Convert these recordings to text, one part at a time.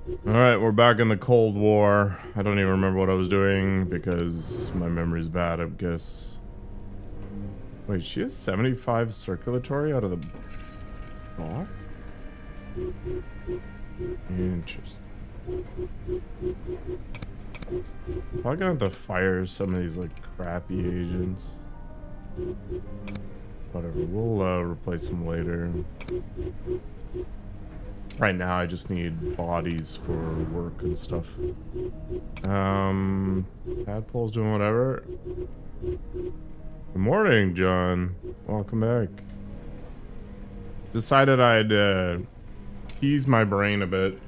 Alright, we're back in the Cold War. I don't even remember what I was doing because my memory's bad, I guess. Wait, she has 75 circulatory out of the box? Interesting. Probably gonna have to fire some of these like crappy agents. Whatever, we'll replace them later. Right now I just need bodies for work and stuff. Tadpole's doing whatever. Good morning, John. Welcome back. Decided I'd tease my brain a bit.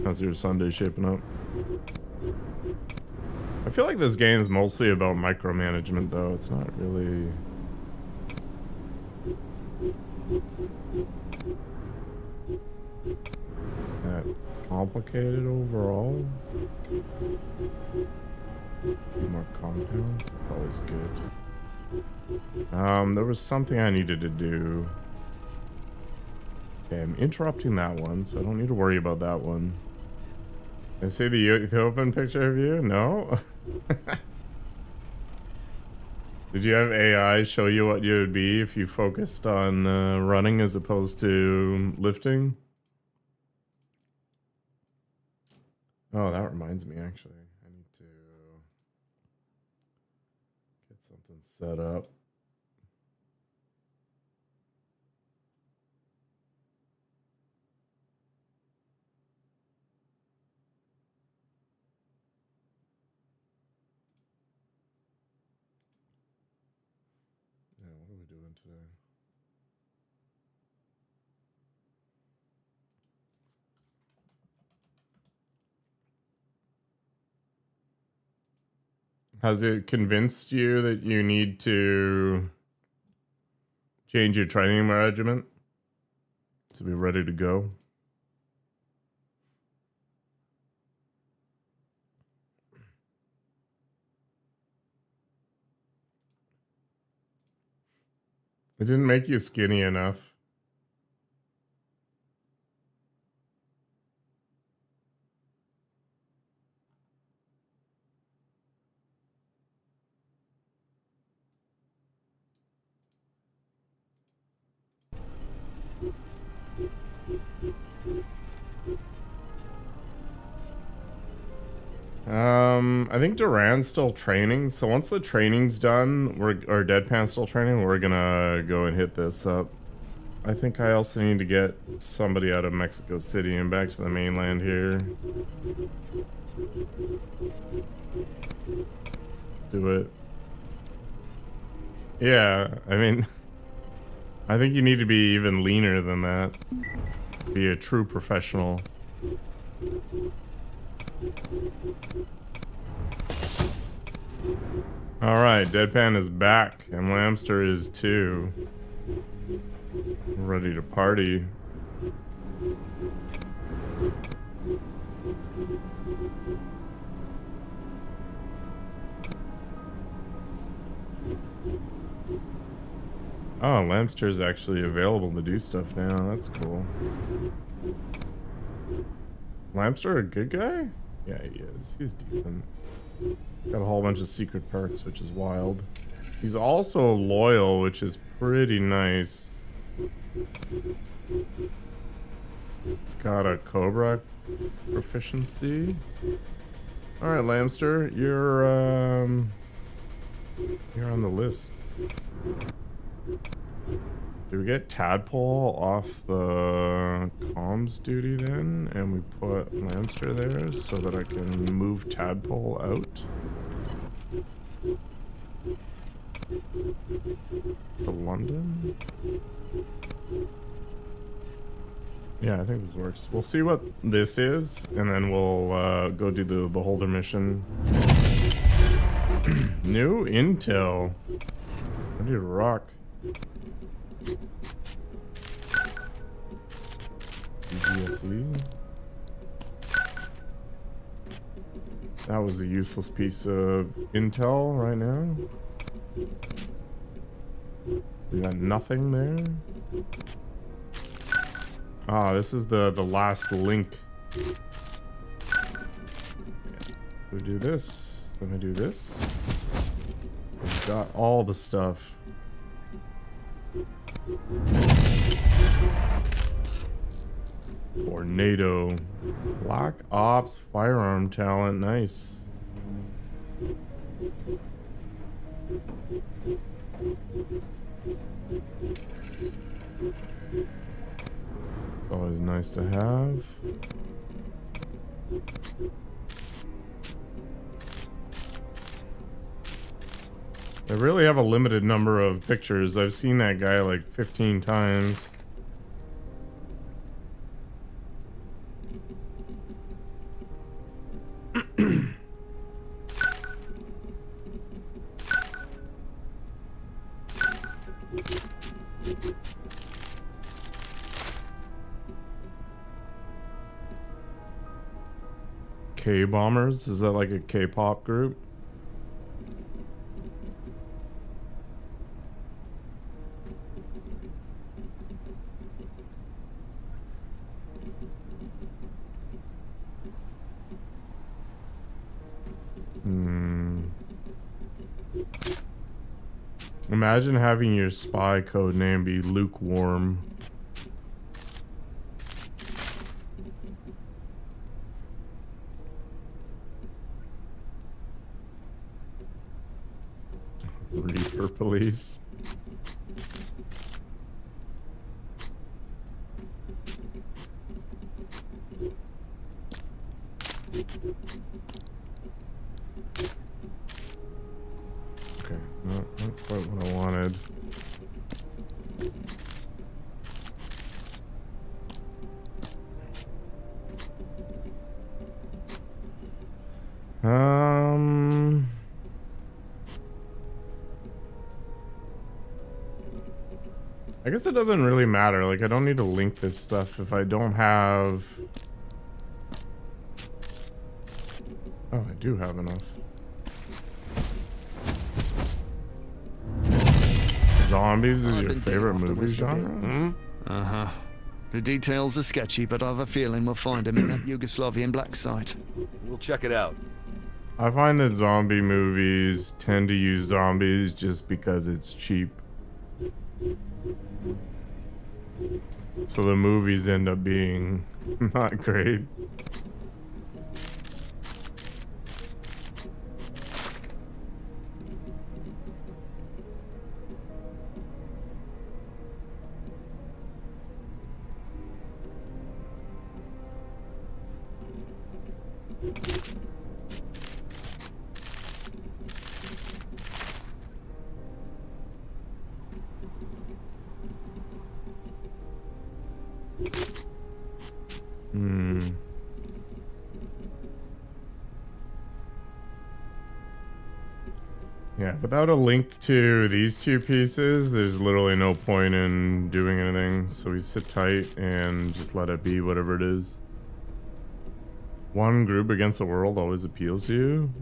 How's your Sunday shaping up? I feel like this game is mostly about micromanagement, though. It's not really... that complicated overall. A few more compounds. That's always good. There was something I needed to do. Okay, I'm interrupting that one, so I don't need to worry about that one. I see the Ethiopian picture of you? No? Did you have AI show you what you would be if you focused on running as opposed to lifting? Oh, that reminds me, actually. I need to get something set up. Yeah, what are we doing today? Has it convinced you that you need to change your training regimen to be ready to go? It didn't make you skinny enough. I think Duran's still training, so once the training's done, or Deadpan's still training, we're gonna go and hit this up. I think I also need to get somebody out of Mexico City and back to the mainland here. Let's do it. Yeah, I mean, I think you need to be even leaner than that. Be a true professional. Alright, Deadpan is back, and Lamster is too. Ready to party. Oh, Lamster is actually available to do stuff now. That's cool. Lamster a good guy? Yeah, he is. He's decent. Got a whole bunch of secret perks, which is wild. He's also loyal, which is pretty nice. It's got a Cobra proficiency. Alright, Lamster, you're on the list. Do we get Tadpole off the comms duty then? And we put Lamster there so that I can move Tadpole out? To London? Yeah, I think this works. We'll see what this is, and then we'll go do the Beholder mission. New intel. Ready to rock. DGSE. That was a useless piece of intel right now. We got nothing there. Ah, this is the last link. So we do this. Then we do this. So we've got all the stuff. Tornado. Black Ops firearm talent. Nice. It's always nice to have. They really have a limited number of pictures. I've seen that guy like 15 times. K-bombers? Is that like a K-pop group? Imagine having your spy code name be lukewarm. Reefer police. Okay, not quite what I wanted. I guess it doesn't really matter. Like, I don't need to link this stuff if I don't have... Oh, I do have enough. Zombies is your favorite movie genre? Uh-huh. The details are sketchy, but I've a feeling we'll find him in that Yugoslavian black site. We'll check it out. I find that zombie movies tend to use zombies just because it's cheap. So the movies end up being not great. Yeah, without a link to these two pieces, there's literally no point in doing anything. So we sit tight and just let it be whatever it is. One group against the world always appeals to you.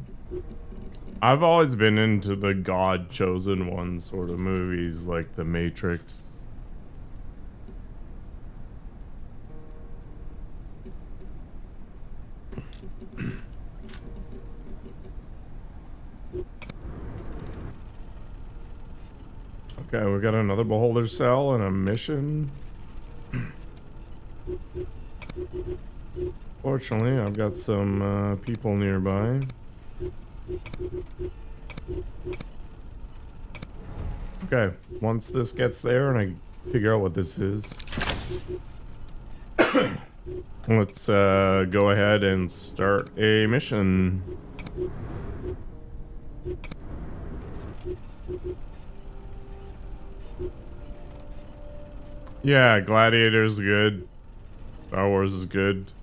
I've always been into the God-chosen one sort of movies, like The Matrix. Okay, we got another beholder cell and a mission. Fortunately, I've got some people nearby. Okay, once this gets there and I figure out what this is, let's go ahead and start a mission. Yeah, Gladiator's good. Star Wars is good.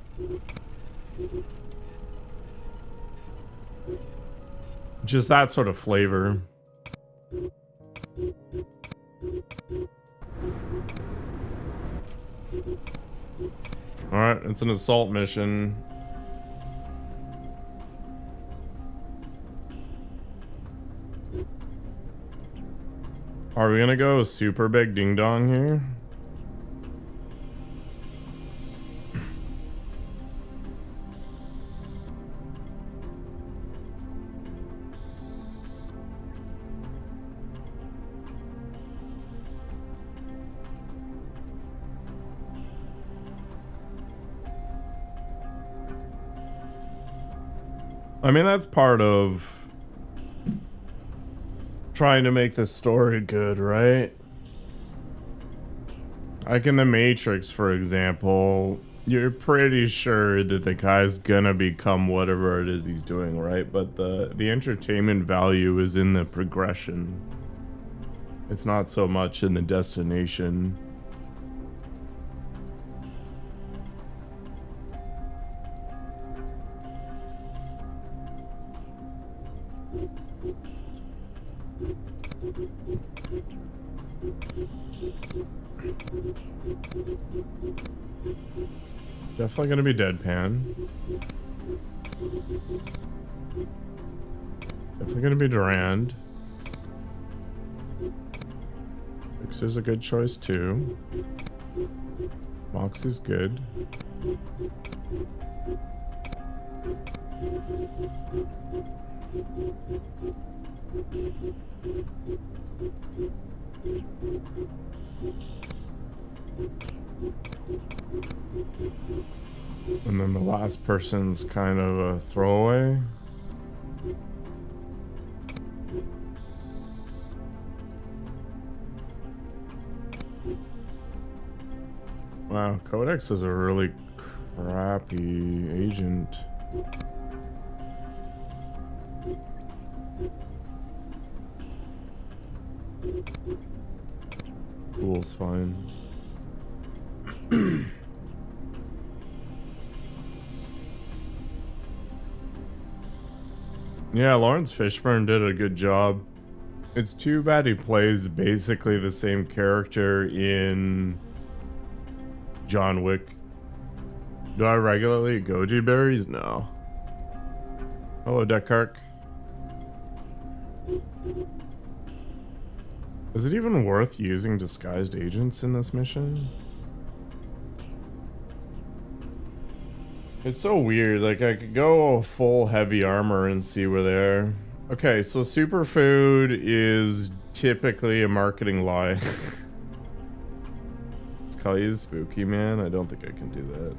Just that sort of flavor. Alright, it's an assault mission. Are we gonna go super big ding dong here? I mean, that's part of trying to make the story good, right? Like in The Matrix, for example, you're pretty sure that the guy's gonna become whatever it is he's doing, right? But the entertainment value is in the progression. It's not so much in the destination. Definitely gonna be deadpan. Definitely gonna be Durand. Fix is a good choice too. Moxie's good. And then the last person's kind of a throwaway. Wow, Codex is a really crappy agent. Cool's fine. Yeah, Lawrence Fishburne did a good job. It's too bad he plays basically the same character in John Wick. Do I regularly eat goji berries? No. Hello, Deckhark. Is it even worth using disguised agents in this mission? It's so weird. Like, I could go full heavy armor and see where they are. Okay, so superfood is typically a marketing lie. Let's call you spooky, man. I don't think I can do that.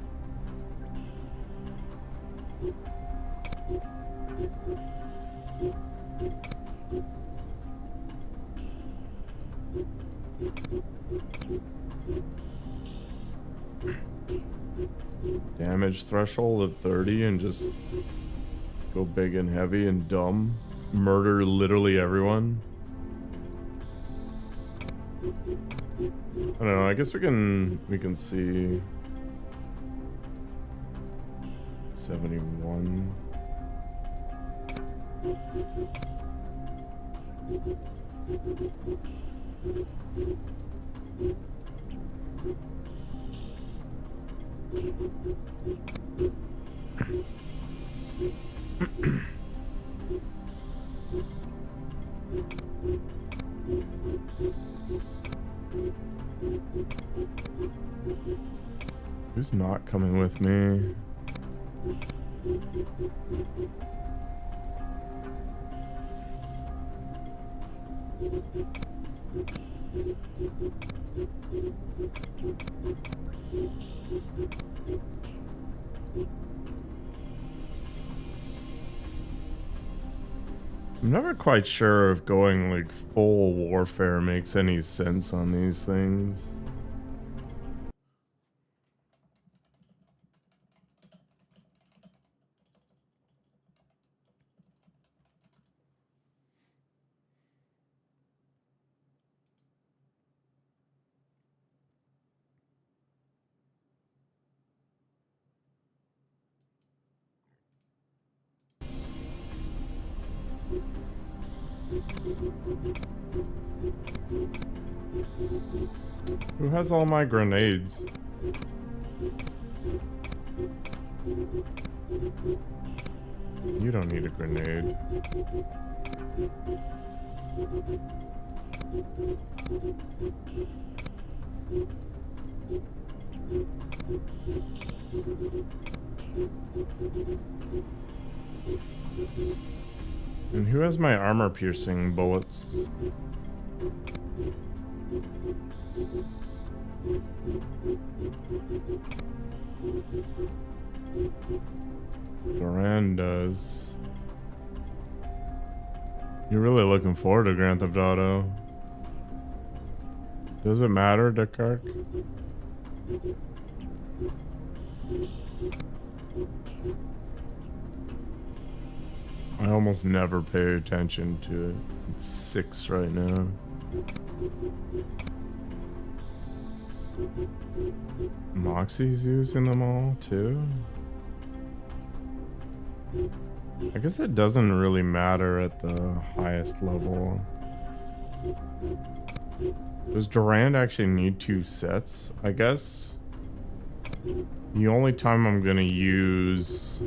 Damage threshold of 30 and just go big and heavy and dumb. Murder literally everyone. I don't know, I guess we can see 71. Who's not coming with me? I'm never quite sure if going like full warfare makes any sense on these things. Who has all my grenades? You don't need a grenade. And who has my armor-piercing bullets? Duran does. You're really looking forward to Grand Theft Auto. Does it matter, Descartes? I almost never pay attention to it. It's 6 right now. Moxie's using them all too? I guess it doesn't really matter at the highest level. Does Durand actually need 2 sets? I guess the only time I'm gonna use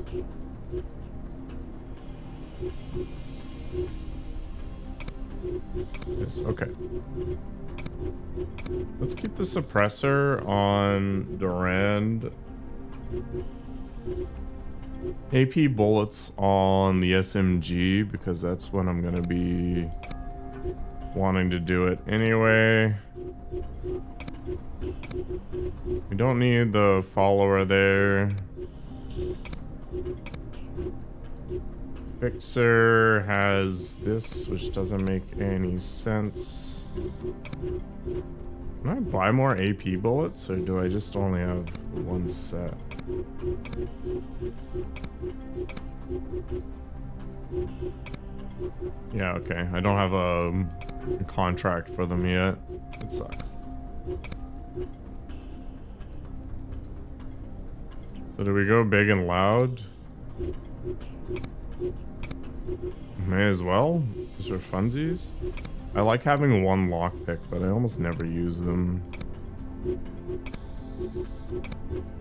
this. Okay. Let's keep the suppressor on Durand. AP bullets on the SMG because that's when I'm gonna be wanting to do it anyway. We don't need the follower there. Fixer has this, which doesn't make any sense. Can I buy more AP bullets, or do I just only have 1 set? Yeah, okay. I don't have a contract for them yet. It sucks. So do we go big and loud? May as well, just for funsies. I like having 1 lockpick, but I almost never use them.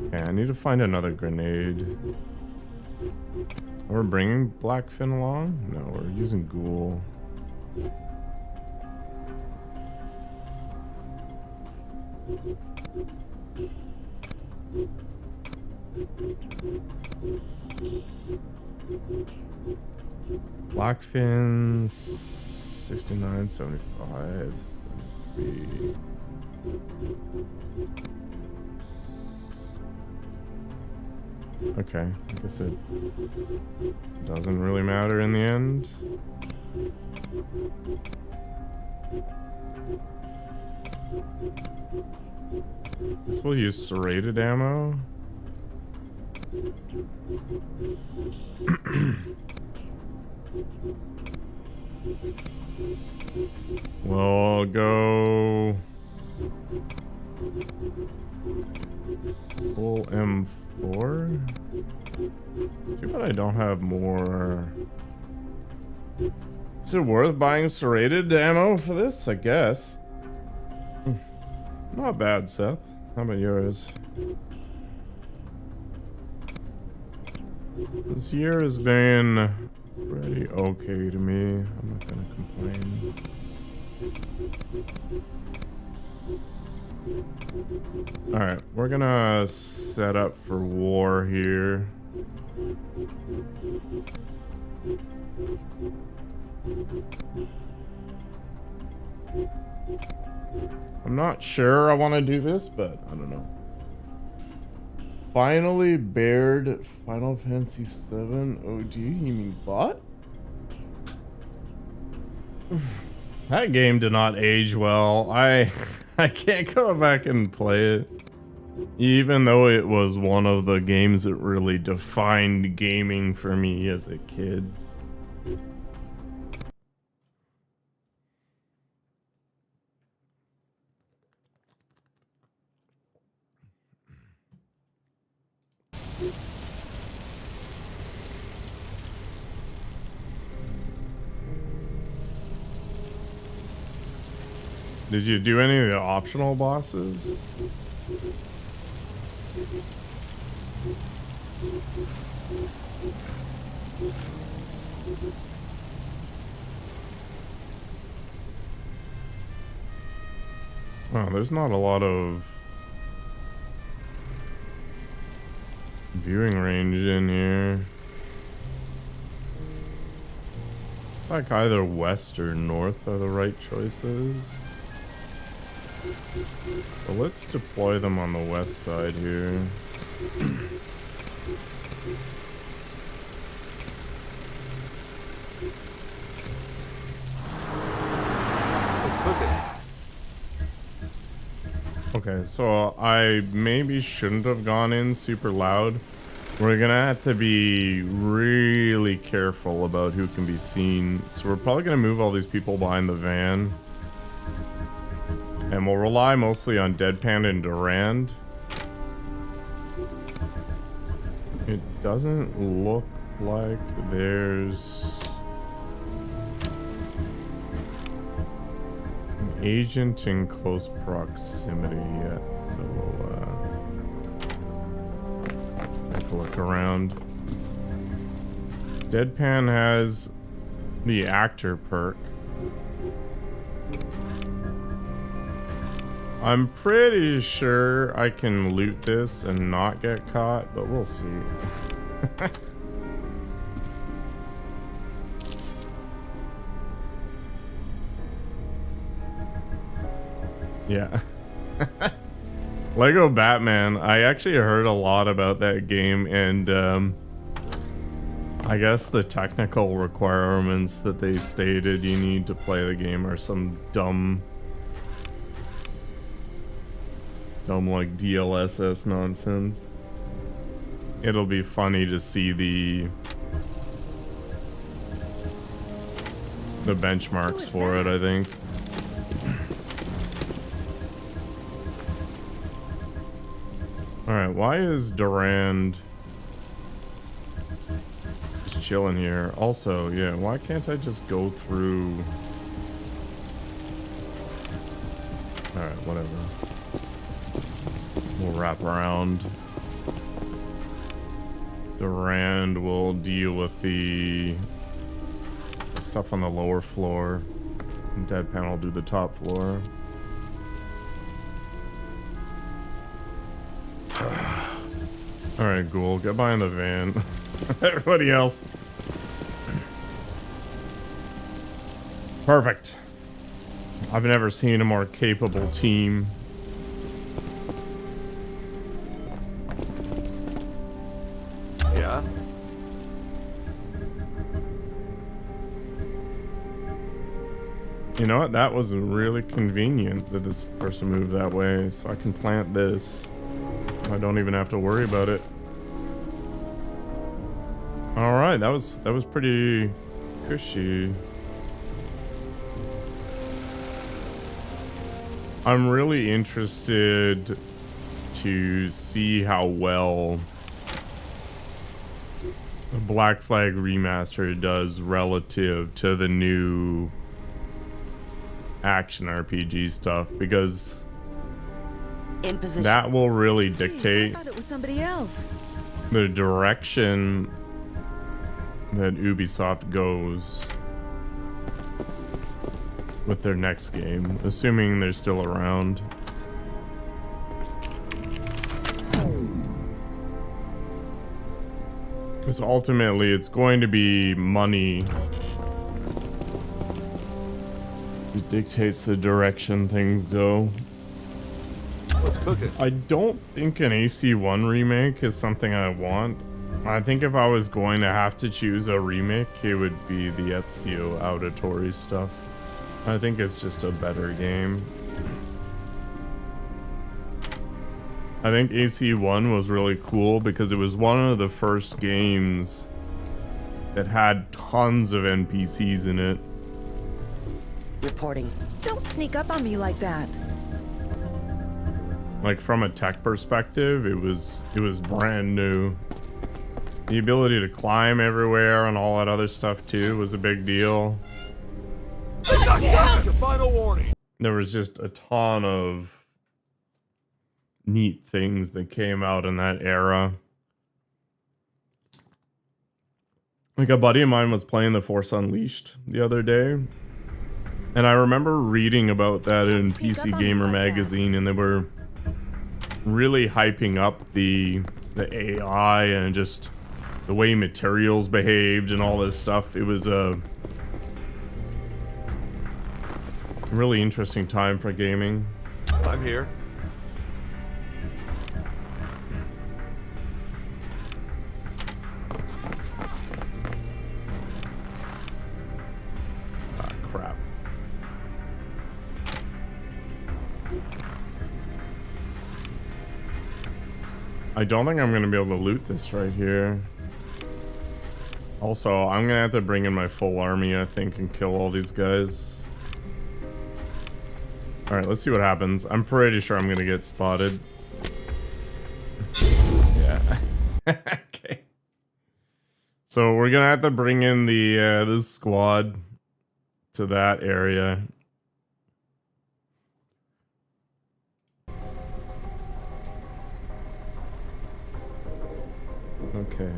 Okay, I need to find another grenade. We're bringing Blackfin along? No, we're using Ghoul. Blackfin 69, 75, 73. Okay, I guess it doesn't really matter in the end. This will use serrated ammo. We'll go full M4. It's too bad I don't have more. Is it worth buying serrated ammo for this? I guess. Not bad, Seth. How about yours? This year has been pretty okay to me. I'm not gonna complain. Alright, we're gonna set up for war here. I'm not sure I want to do this, but I don't know. Finally bared Final Fantasy 7 OG? You mean bot? That game did not age well. I can't go back and play it. Even though it was one of the games that really defined gaming for me as a kid. Did you do any of the optional bosses? Wow, there's not a lot of viewing range in here. It's like either west or north are the right choices. So let's deploy them on the west side here. Okay, so I maybe shouldn't have gone in super loud. We're gonna have to be really careful about who can be seen. So we're probably gonna move all these people behind the van. And we'll rely mostly on Deadpan and Durand. It doesn't look like there's an agent in close proximity yet. So we'll take a look around. Deadpan has the actor perk. I'm pretty sure I can loot this and not get caught, but we'll see. Yeah. Lego Batman. I actually heard a lot about that game, and I guess the technical requirements that they stated you need to play the game are some dumb like DLSS nonsense. It'll be funny to see the benchmarks for it, I think. Alright, why is Durand just chilling here? Also, yeah, why can't I just go through? Alright, whatever. We'll wrap around. Durand will deal with the stuff on the lower floor. And Deadpan will do the top floor. Alright, Ghoul, get behind the van. Everybody else. Perfect. I've never seen a more capable team. Yeah. You know what? That was really convenient that this person moved that way, so I can plant this. I don't even have to worry about it. All right, that was pretty cushy. I'm really interested to see how well the Black Flag Remastered does relative to the new action RPG stuff, because in position. That will really Jeez, dictate I thought it was somebody else. the direction that Ubisoft goes with their next game, assuming they're still around. Because ultimately it's going to be money that dictates the direction things go. Let's cook it. I don't think an AC1 remake is something I want. I think if I was going to have to choose a remake, it would be the Ezio Auditore stuff. I think it's just a better game. I think AC1 was really cool because it was one of the first games that had tons of NPCs in it. Reporting. Don't sneak up on me like that. Like, from a tech perspective, it was brand new. The ability to climb everywhere and all that other stuff too was a big deal. That's your final warning. There was just a ton of neat things that came out in that era. Like, a buddy of mine was playing The Force Unleashed the other day, and I remember reading about that in PC Gamer magazine, and they were really hyping up the AI and just the way materials behaved and all this stuff. It was a really interesting time for gaming. I'm here. Ah, crap. I don't think I'm going to be able to loot this right here. Also, I'm going to have to bring in my full army, I think, and kill all these guys. Alright, let's see what happens. I'm pretty sure I'm going to get spotted. Yeah. Okay. So we're going to have to bring in the this squad to that area. Okay.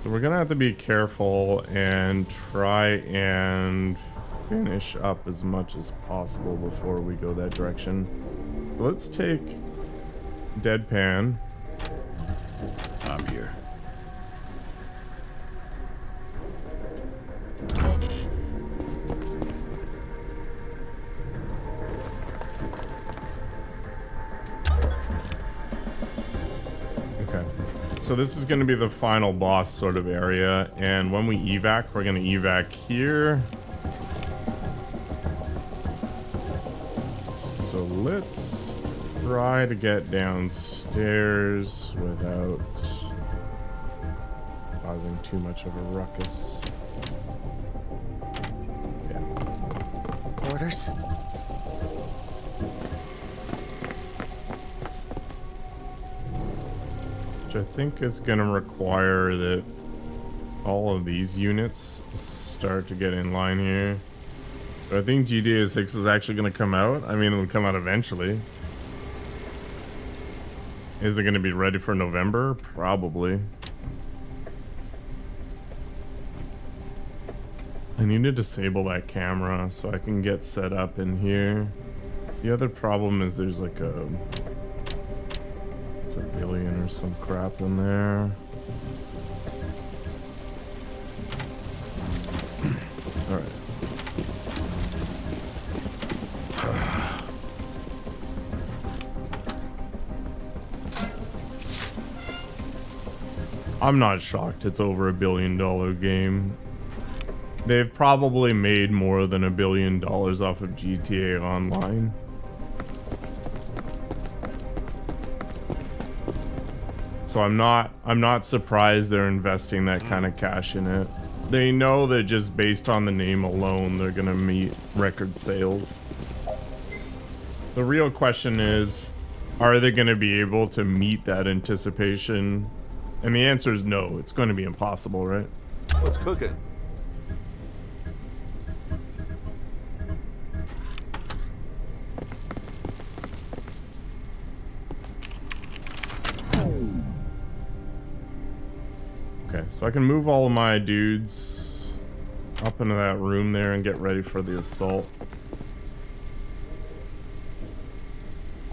So we're gonna have to be careful and try and finish up as much as possible before we go that direction. So let's take Deadpan. I'm here. Okay. So this is going to be the final boss sort of area, and when we evac, we're going to evac here. So let's try to get downstairs without causing too much of a ruckus. Yeah. Orders? Which I think is going to require that all of these units start to get in line here. But I think GTA 6 is actually going to come out. I mean, it'll come out eventually. Is it going to be ready for November? Probably. I need to disable that camera so I can get set up in here. The other problem is there's like a civilian or some crap in there. Alright. I'm not shocked it's over $1 billion game. They've probably made more than $1 billion off of GTA Online. So I'm not surprised they're investing that kind of cash in it. They know that just based on the name alone, they're gonna meet record sales. The real question is, are they gonna be able to meet that anticipation? And the answer is no, it's gonna be impossible, right? What's cooking? Okay, so I can move all of my dudes up into that room there and get ready for the assault.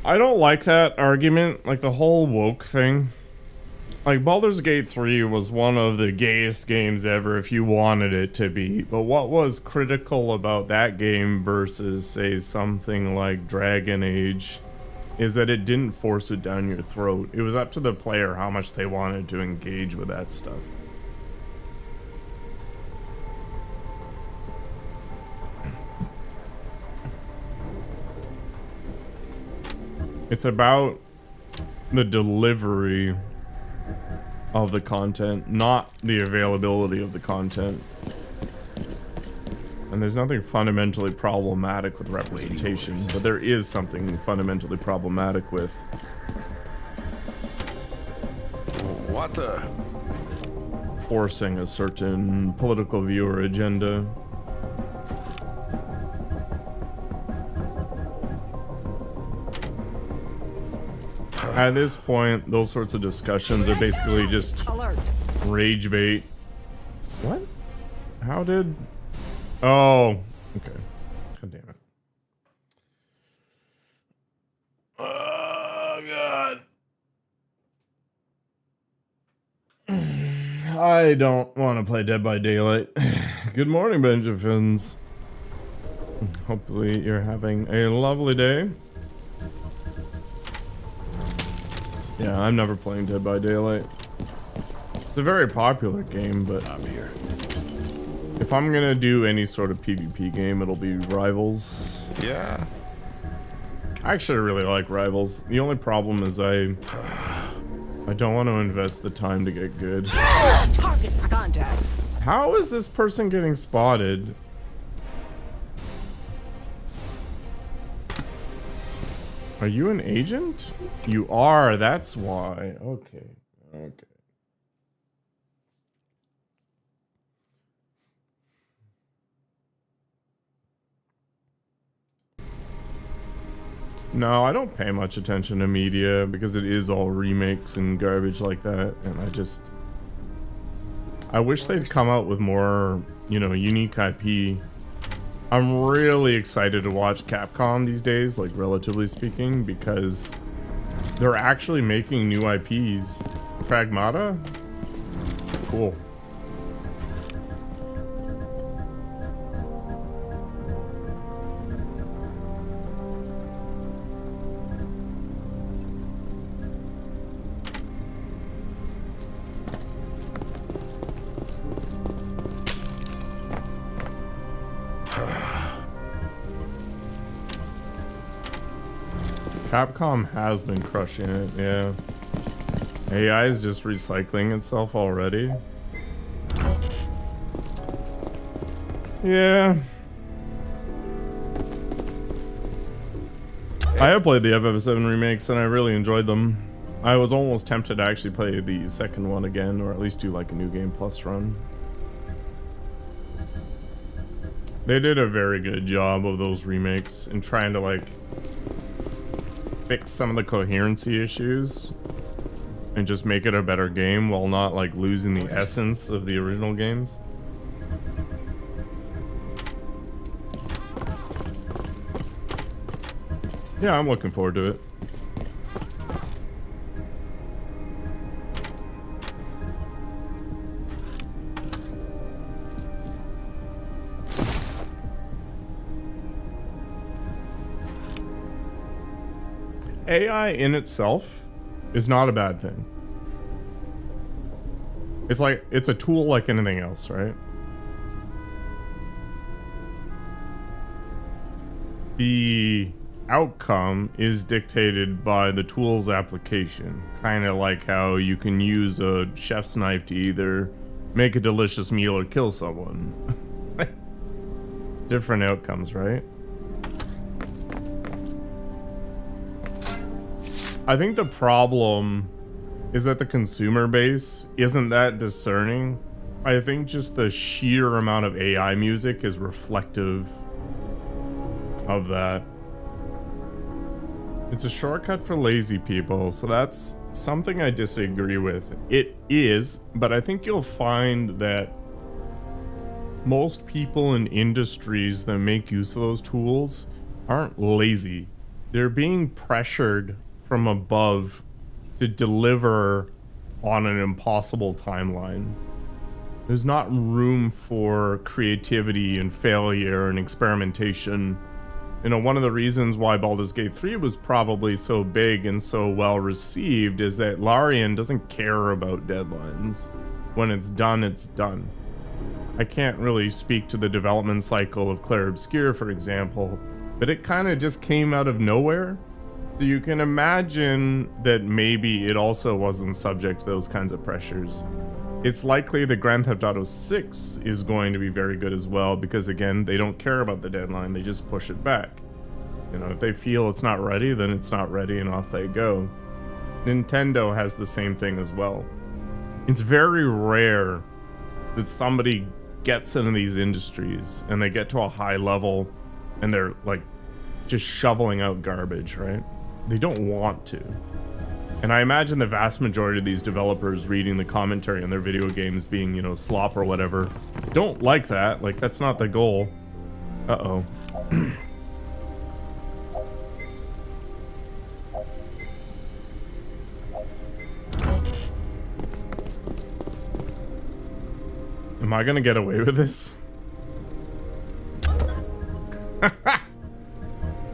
I don't like that argument, like the whole woke thing. Like, Baldur's Gate 3 was one of the gayest games ever if you wanted it to be, but what was critical about that game versus, say, something like Dragon Age is that it didn't force it down your throat. It was up to the player how much they wanted to engage with that stuff. It's about the delivery of the content, not the availability of the content. And there's nothing fundamentally problematic with representation, but there is something fundamentally problematic with What the? forcing a certain political view or agenda. At this point, those sorts of discussions are basically just Alert. rage bait. What? How did... Oh, okay. God damn it. Oh, God. I don't want to play Dead by Daylight. Good morning, Benjamins. Hopefully you're having a lovely day. Yeah, I'm never playing Dead by Daylight. It's a very popular game, but I'm here. if I'm gonna do any sort of PvP game, it'll be Rivals. Yeah. I actually really like Rivals. The only problem is I don't want to invest the time to get good. Target contact. How is this person getting spotted? Are you an agent? You are, that's why. Okay. Okay. No, I don't pay much attention to media because it is all remakes and garbage like that, and I wish they'd come out with more, you know, unique IP. I'm really excited to watch Capcom these days, like relatively speaking, because they're actually making new IPs. Pragmata? Cool. Capcom has been crushing it, yeah. AI is just recycling itself already. Yeah. I have played the FF7 remakes and I really enjoyed them. I was almost tempted to actually play the second one again, or at least do like a New Game Plus run. They did a very good job of those remakes and trying to like fix some of the coherency issues and just make it a better game while not like losing the essence of the original games. Yeah, I'm looking forward to it. AI in itself is not a bad thing. It's like, it's a tool like anything else, right? The outcome is dictated by the tool's application. Kind of like how you can use a chef's knife to either make a delicious meal or kill someone. Different outcomes, right? I think the problem is that the consumer base isn't that discerning. I think just the sheer amount of AI music is reflective of that. It's a shortcut for lazy people, so that's something I disagree with. It is, but I think you'll find that most people in industries that make use of those tools aren't lazy. They're being pressured from above to deliver on an impossible timeline. There's not room for creativity and failure and experimentation. You know, one of the reasons why Baldur's Gate 3 was probably so big and so well received is that Larian doesn't care about deadlines. When it's done, it's done. I can't really speak to the development cycle of Clair Obscur, for example, but it kind of just came out of nowhere. So you can imagine that maybe it also wasn't subject to those kinds of pressures. It's likely that Grand Theft Auto 6 is going to be very good as well, because again, they don't care about the deadline, they just push it back. You know, if they feel it's not ready, then it's not ready and off they go. Nintendo has the same thing as well. It's very rare that somebody gets into these industries and they get to a high level and they're like just shoveling out garbage, right? They don't want to. And I imagine the vast majority of these developers reading the commentary on their video games being, you know, slop or whatever, don't like that. Like, that's not the goal. Uh-oh. Am I gonna get away with this?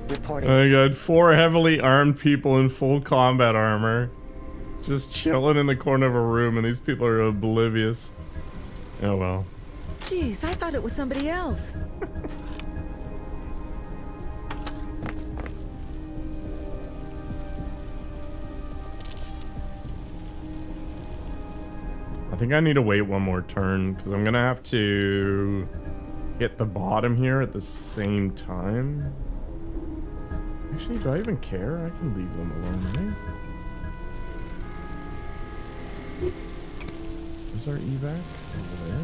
Reporting. I got 4 heavily armed people in full combat armor just chilling in the corner of a room, and these people are oblivious. Oh well. Jeez, I thought it was somebody else. I think I need to wait one more turn because I'm gonna have to hit the bottom here at the same time. Actually, do I even care? I can leave them alone, right? Where's our evac? Over there.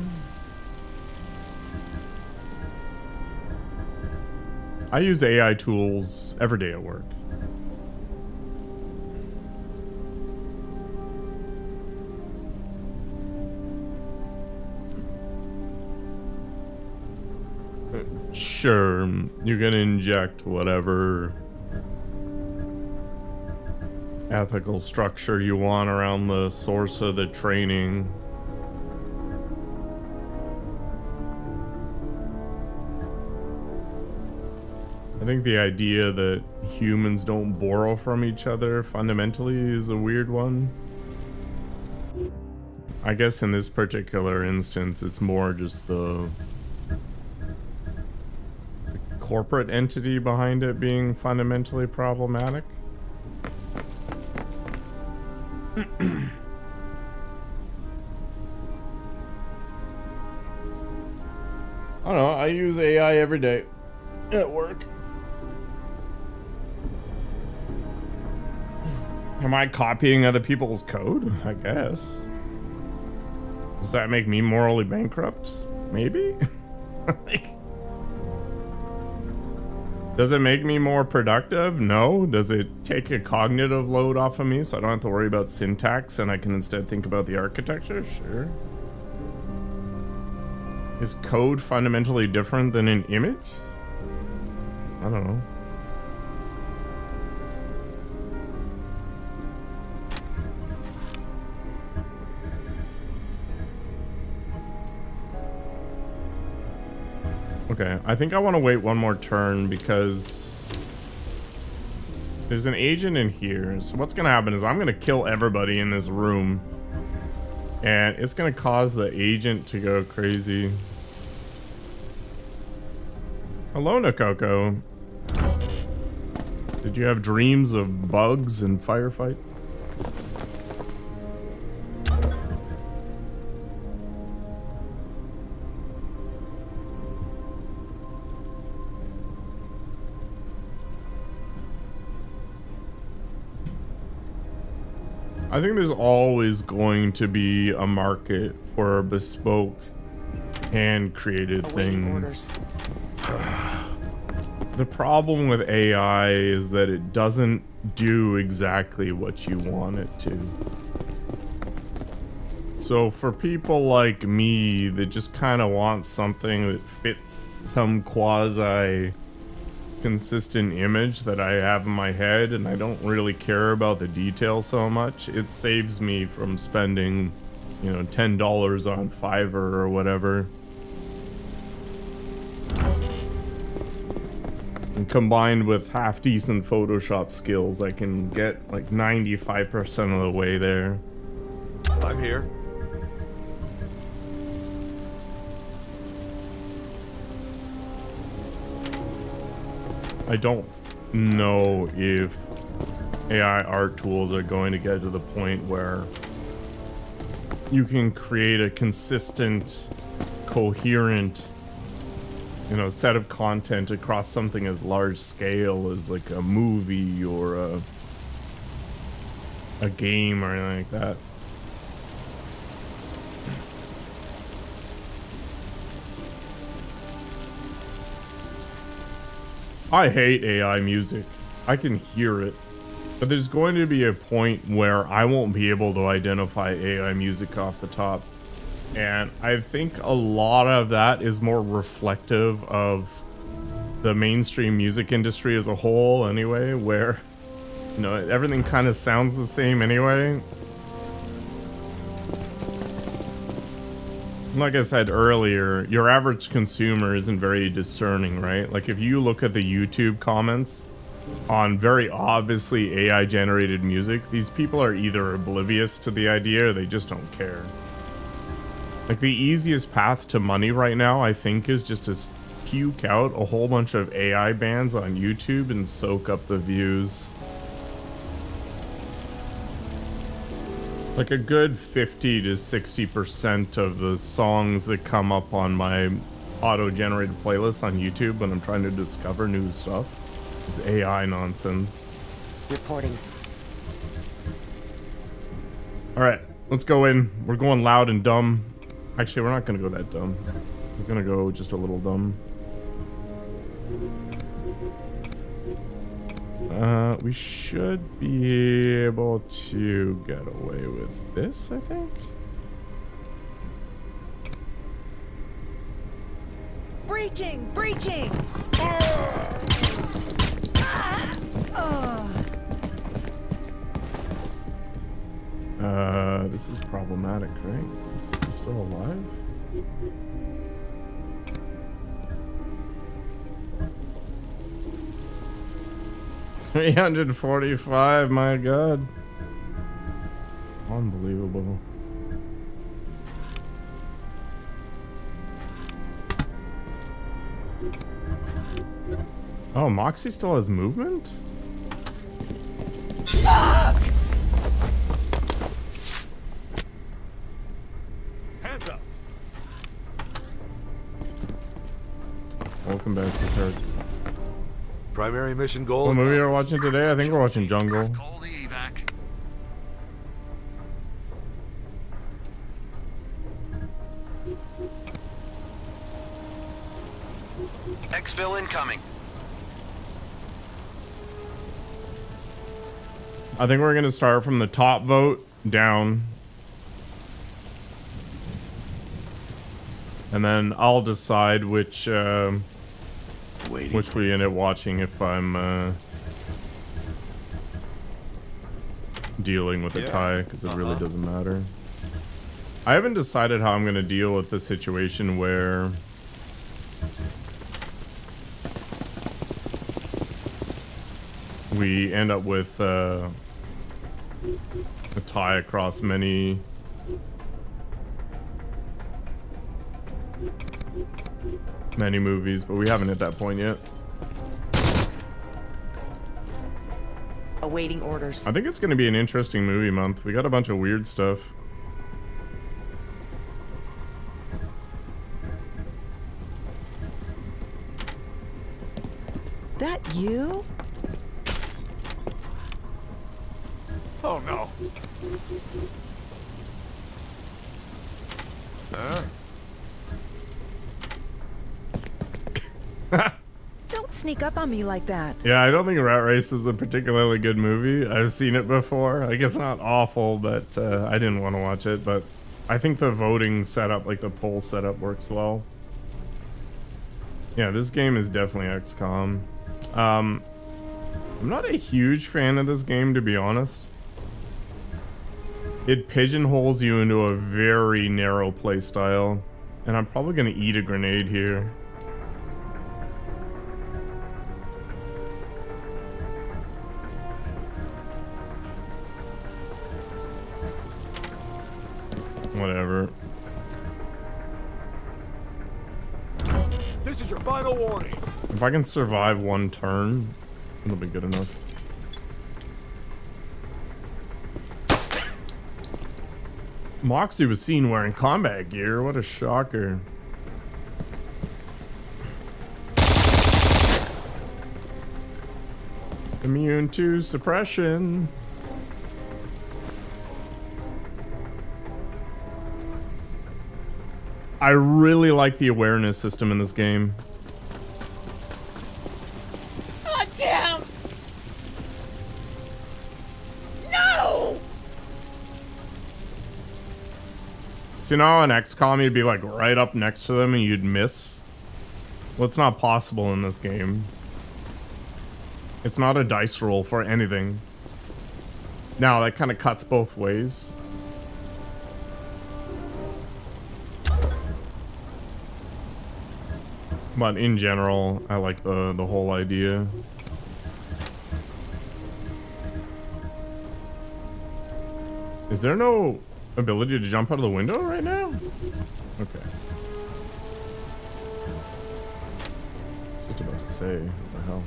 I use AI tools every day at work. Sure, you can inject whatever ethical structure you want around the source of the training. I think the idea that humans don't borrow from each other fundamentally is a weird one. I guess in this particular instance, it's more just the corporate entity behind it being fundamentally problematic. I don't know, I use AI every day at work. Am I copying other people's code? I guess. Does that make me morally bankrupt? Maybe? Like, does it make me more productive? No. Does it take a cognitive load off of me so I don't have to worry about syntax and I can instead think about the architecture? Sure. Is code fundamentally different than an image? I don't know. Okay, I think I want to wait one more turn because there's an agent in here. So what's going to happen is I'm going to kill everybody in this room and it's going to cause the agent to go crazy. Hello, Nakoko. Did you have dreams of bugs and firefights? I think there's always going to be a market for bespoke, hand-created things. The problem with AI is that it doesn't do exactly what you want it to. So for people like me that just kind of want something that fits some quasi consistent image that I have in my head and I don't really care about the detail so much, it saves me from spending, you know, $10 on Fiverr or whatever. And combined with half decent Photoshop skills, I can get like 95% of the way there. I'm here. I don't know if AI art tools are going to get to the point where you can create a consistent, coherent, you know, set of content across something as large scale as like a movie or a game or anything like that. I hate AI music. I can hear it. But there's going to be a point where I won't be able to identify AI music off the top. And I think a lot of that is more reflective of the mainstream music industry as a whole anyway, where, you know, everything kind of sounds the same anyway. Like I said earlier, your average consumer isn't very discerning, right? Like if you look at the YouTube comments on very obviously AI generated music, these people are either oblivious to the idea or they just don't care. Like the easiest path to money right now, I think, is just to puke out a whole bunch of AI bands on YouTube and soak up the views. Like a good 50 to 60% of the songs that come up on my auto-generated playlist on YouTube when I'm trying to discover new stuff is AI nonsense. Reporting. Alright, let's go in. We're going loud and dumb. Actually, we're not gonna go that dumb. We're gonna go just a little dumb. We should be able to get away with this, I think. Breaching! Breaching! This is problematic, right? Is he still alive? $345, my god. Unbelievable. Oh, Moxie still has movement? Hands up. Welcome back to Kirk. Primary mission goal. What movie are we watching today? I think we're watching Jungle. Call the evac. Exfil incoming. I think we're gonna start from the top vote down. And then I'll decide which we end up watching if I'm dealing with a tie, because it really doesn't matter. I haven't decided how I'm gonna deal with the situation where we end up with a tie across many movies, but we haven't hit that point yet. Awaiting orders. I think it's going to be an interesting movie month. We got a bunch of weird stuff. That you? Oh no. Don't sneak up on me like that. Yeah, I don't think Rat Race is a particularly good movie. I've seen it before. I guess not awful, but I didn't want to watch it. But I think the voting setup, like the poll setup, works well. Yeah, this game is definitely XCOM. I'm not a huge fan of this game, to be honest. It pigeonholes you into a very narrow playstyle, and I'm probably gonna eat a grenade here. Whatever. This is your final warning. If I can survive one turn, it'll be good enough. Moxie was seen wearing combat gear. What a shocker. Immune to suppression. I really like the awareness system in this game. God damn! No! So you know how in XCOM you'd be like right up next to them and you'd miss? Well, it's not possible in this game. It's not a dice roll for anything. Now, that kind of cuts both ways. But in general, I like the whole idea. Is there no ability to jump out of the window right now? Okay. Just about to say, what the hell?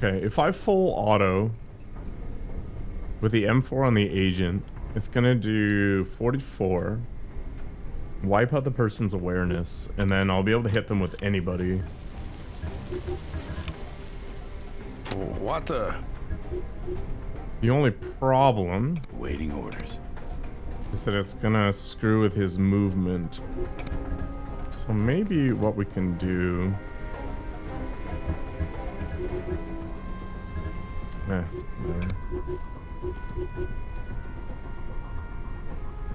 Okay, if I full auto with the M4 on the agent, it's gonna do 44. Wipe out the person's awareness, and then I'll be able to hit them with anybody. What the? The only problem Waiting orders. is that it's gonna screw with his movement. So maybe what we can do... doesn't matter.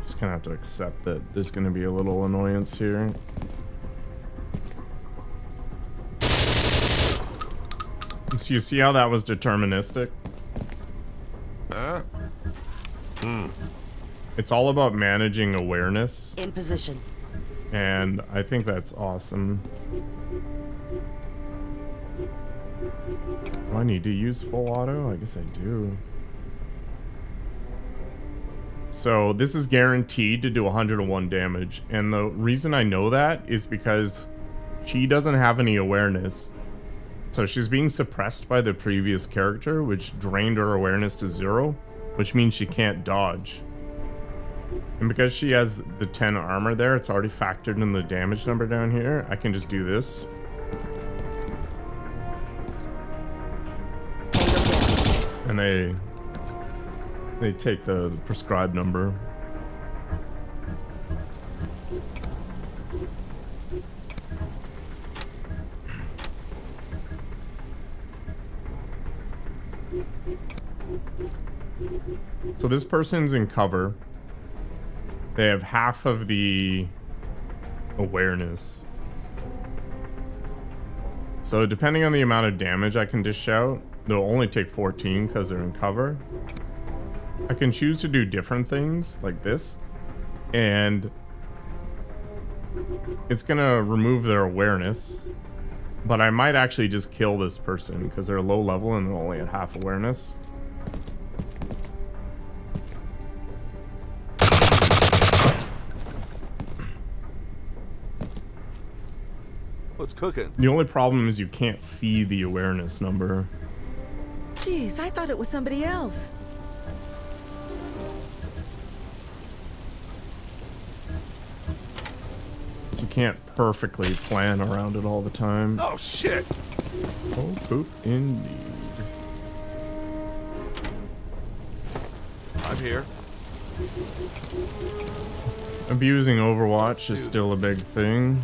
Just gonna have to accept that there's gonna be a little annoyance here. So you see how that was deterministic? Huh? It's all about managing awareness, In position. and I think that's awesome. Do I need to use full auto? I guess I do. So this is guaranteed to do 101 damage, and the reason I know that is because she doesn't have any awareness. So she's being suppressed by the previous character, which drained her awareness to 0, which means she can't dodge. And because she has the 10 armor there, it's already factored in the damage number down here. I can just do this. And they take the prescribed number. So this person's in cover. They have half of the awareness. So depending on the amount of damage I can dish out, they'll only take 14 because they're in cover. I can choose to do different things like this, and it's gonna remove their awareness, but I might actually just kill this person because they're low level and they're only at half awareness. What's cooking? The only problem is you can't see the awareness number. Jeez, I thought it was somebody else. So you can't perfectly plan around it all the time. Oh shit! Oh, poop indeed. I'm here. Abusing Overwatch is still a big thing.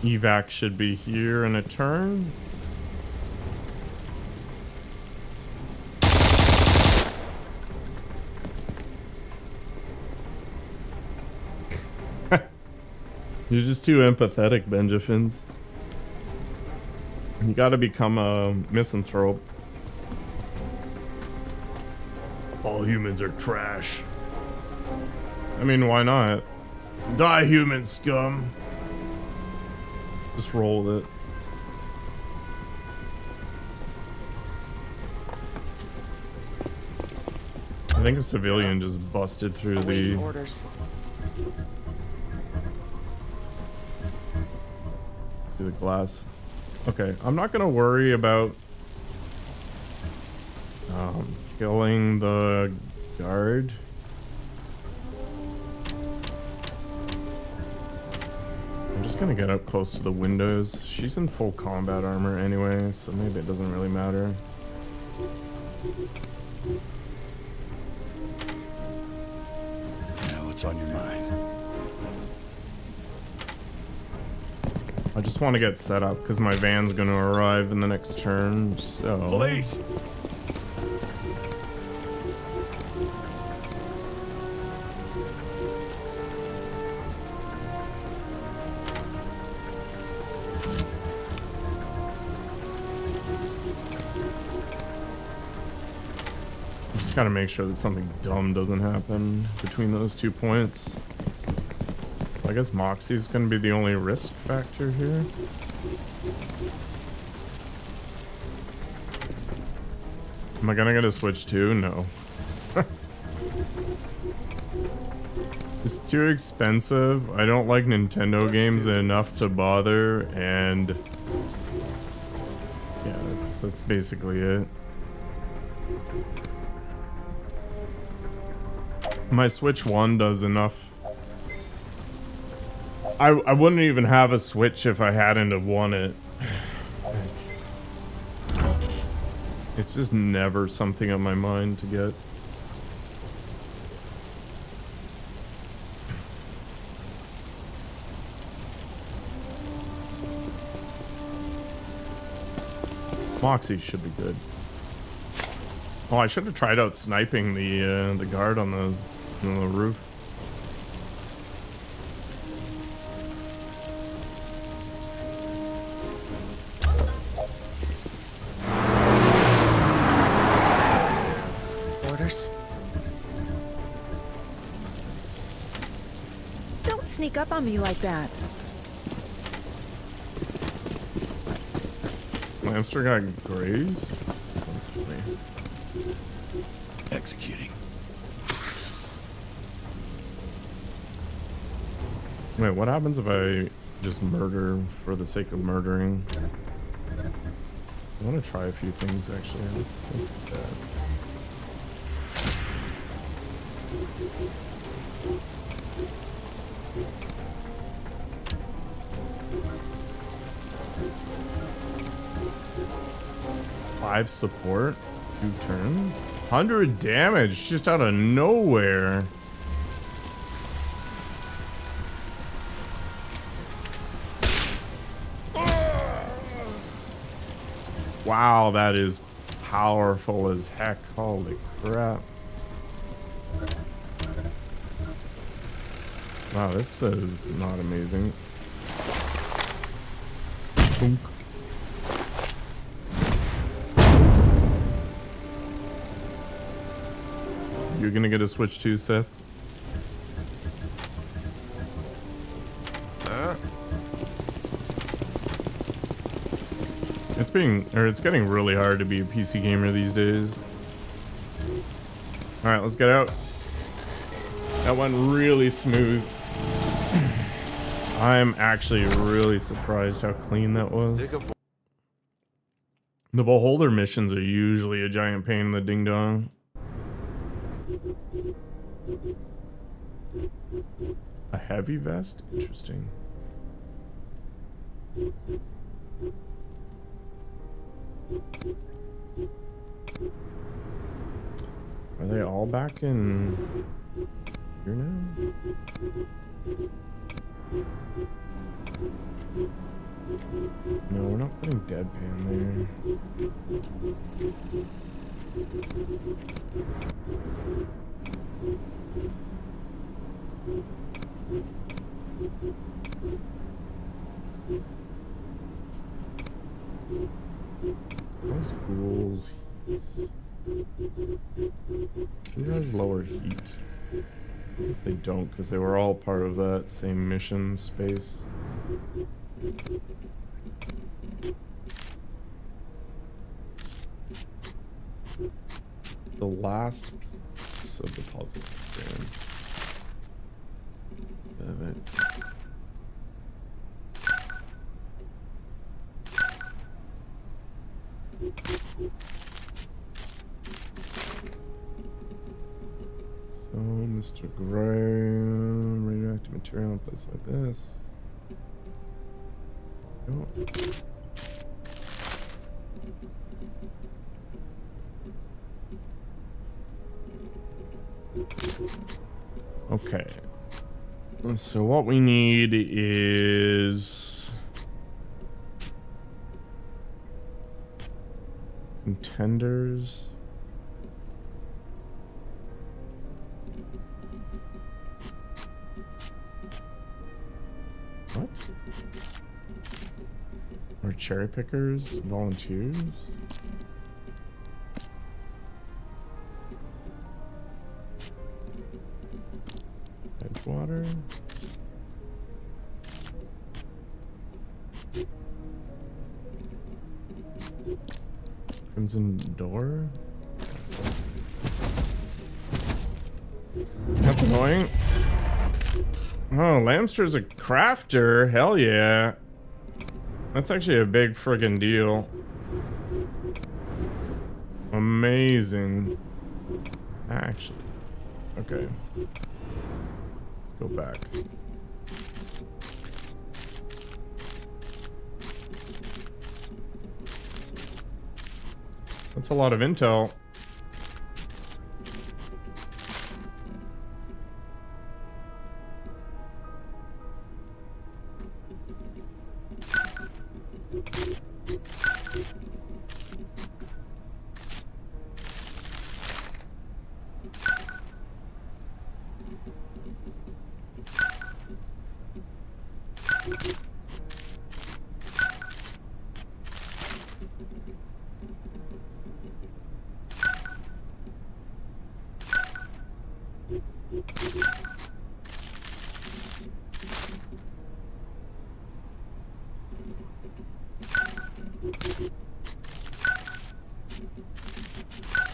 Evac should be here in a turn. You're just too empathetic, Benjafins. You gotta become a misanthrope. All humans are trash. I mean, why not? Die, human scum. Just roll with it. I think a civilian just busted through Awaiting the orders. glass. Okay, I'm not gonna worry about killing the guard. I'm just gonna get up close to the windows. She's in full combat armor anyway, so maybe it doesn't really matter. Now what's on your mind? I just want to get set up because my van's gonna arrive in the next turn, so... Police! Just gotta make sure that something dumb doesn't happen between those 2 points. I guess Moxie's gonna be the only risk factor here. Am I gonna get a Switch too? No. It's too expensive. I don't like Nintendo games enough to bother, and yeah, that's basically it. My Switch 1 does enough. I wouldn't even have a Switch if I hadn't have won it. It's just never something on my mind to get. Moxie should be good. Oh, I should have tried out sniping the guard on the roof. Orders. Don't sneak up on me like that. Hamster got grazed? That's funny. Executing. Wait, what happens if I just murder for the sake of murdering? I want to try a few things actually. Let's get that. Five support, 2 turns, 100 damage just out of nowhere. Wow, that is powerful as heck. Holy crap. Wow, this is not amazing. Boom. You're gonna get a Switch too, Seth? It's getting really hard to be a PC gamer these days. Alright, let's get out. That went really smooth. I'm actually really surprised how clean that was. The beholder missions are usually a giant pain in the ding dong. A heavy vest? Interesting. Are they all back in here now? No, we're not putting deadpan there. Those ghouls. Who has lower heat? I guess they don't, because they were all part of that same mission space. The last piece of the puzzle. Damn. 7. So, Mr. Graham, radioactive material in a place like this. Oh. Okay. So what we need is contenders. What? Or cherry pickers, volunteers. Edgewater. Crimson Door. to me. Going. Oh, Lamster's a crafter. Hell yeah. That's actually a big friggin' deal. Amazing. Actually. Okay. Let's go back. That's a lot of intel.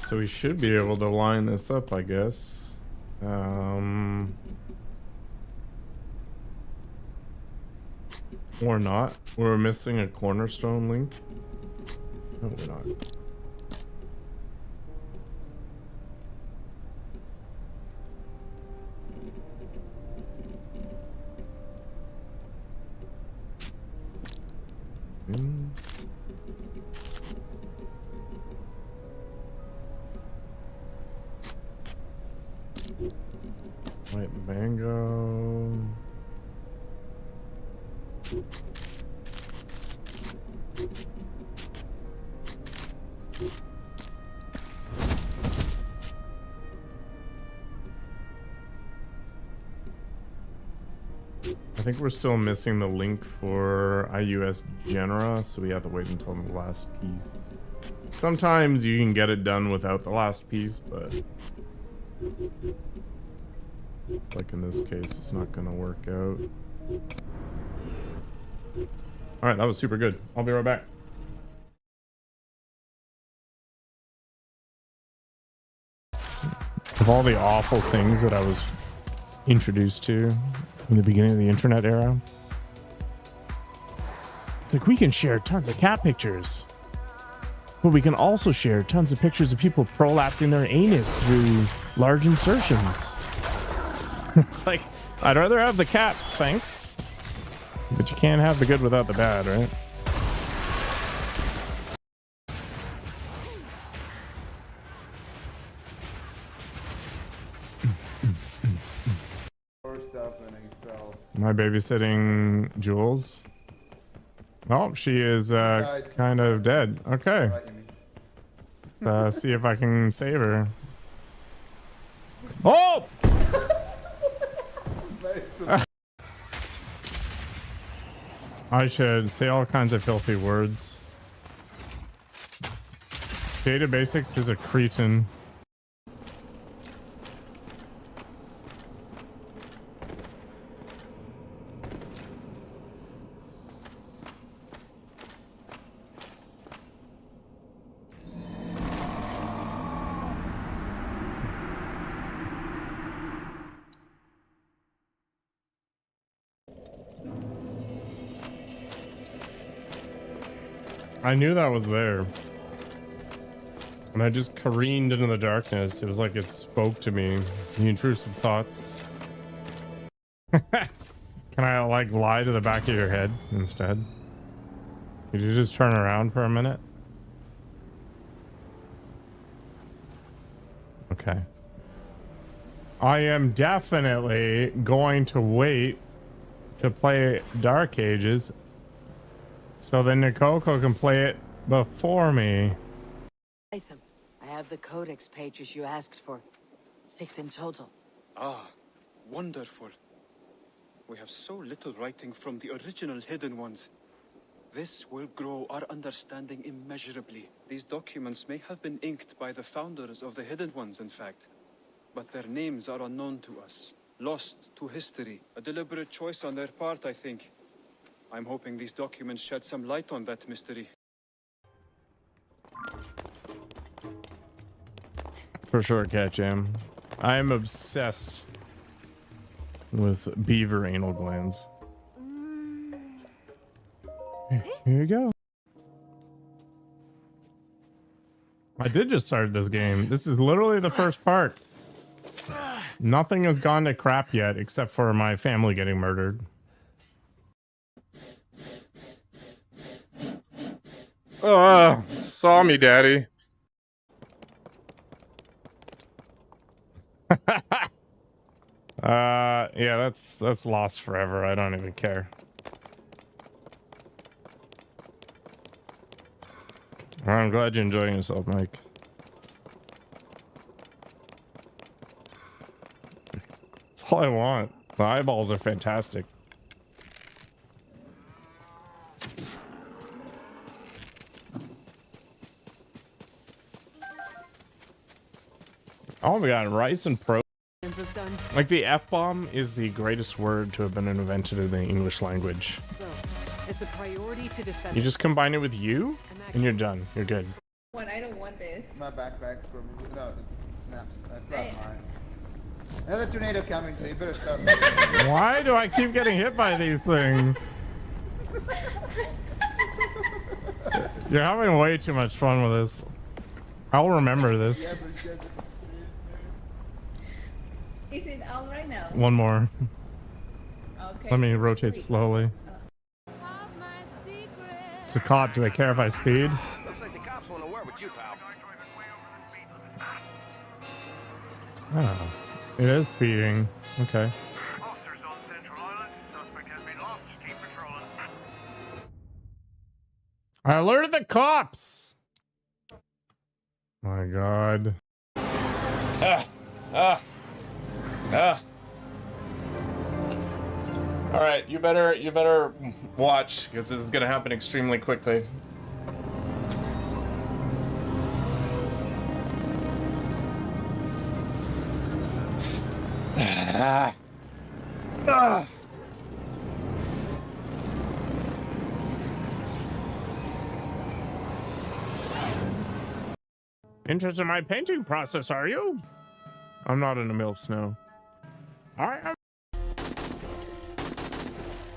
So we should be able to line this up, I guess. Or not. We're missing a cornerstone link. No, we're not. White mango. I think we're still missing the link for IUS Genera, so we have to wait until the last piece. Sometimes you can get it done without the last piece, but it's like in this case, it's not gonna work out. Alright, that was super good. I'll be right back. Of all the awful things that I was introduced to in the beginning of the internet era, it's like we can share tons of cat pictures, but we can also share tons of pictures of people prolapsing their anus through large insertions. It's like, I'd rather have the cats, thanks. But you can't have the good without the bad, right? Am I babysitting Jules? Oh, she is kind of dead. Okay. Let's see if I can save her. Oh! I should say all kinds of filthy words. Data Basics is a cretin. I knew that was there. And I just careened into the darkness. It was like it spoke to me. The intrusive thoughts. Can I like lie to the back of your head instead? Could you just turn around for a minute? Okay. I am definitely going to wait to play Dark Ages so then Nikoko can play it before me. Latham, I have the codex pages you asked for. 6 in total. Ah, wonderful. We have so little writing from the original Hidden Ones. This will grow our understanding immeasurably. These documents may have been inked by the founders of the Hidden Ones, in fact. But their names are unknown to us. Lost to history. A deliberate choice on their part, I think. I'm hoping these documents shed some light on that mystery. For sure, Cat Jam. I am obsessed with beaver anal glands. Here you go. I did just start this game. This is literally the first part. Nothing has gone to crap yet except for my family getting murdered. Saw me, daddy. Yeah, that's lost forever. I don't even care. I'm glad you're enjoying yourself, Mike. That's all I want. The eyeballs are fantastic. Oh my god, rice and pro. Like the F-bomb is the greatest word to have been invented in the English language. So, it's a priority to defend. You just combine it with you, and you're done. You're good. When I don't want this. My backpack from no, it's Sinapse. That's not mine. Another tornado coming, so you better start. Why do I keep getting hit by these things? You're having way too much fun with this. I'll remember this. Is it out right now? One more. Okay. Let me rotate slowly. It's a cop. Do I care if I speed? Looks like the cops want to work with you, pal. Oh, it is speeding. Okay. I alerted the cops. My God. All right, you better watch because it's gonna happen extremely quickly. Interested in my painting process, are you? I'm not in the middle of snow. All right.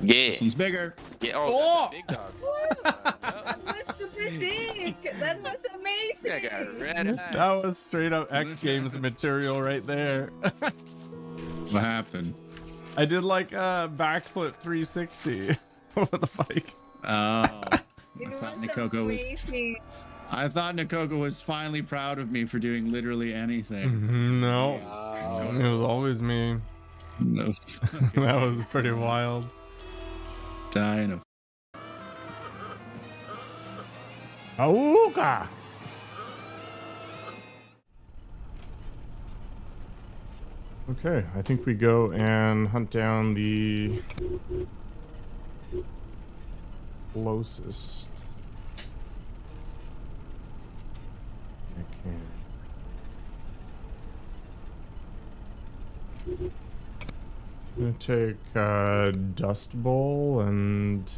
Yeah. He's bigger. Yeah. Oh, that's a big dog. That was super thick. That was amazing. That got red eyes. That was straight up X Games material right there. What happened? I did like a backflip 360 over the bike. Oh. It was amazing. I thought Nikoko was finally proud of me for doing literally anything. No, it was always me. No. That was pretty wild. Dying of. Auga! Okay, I think we go and hunt down the closest. I can. I'm gonna take Dust Bowl and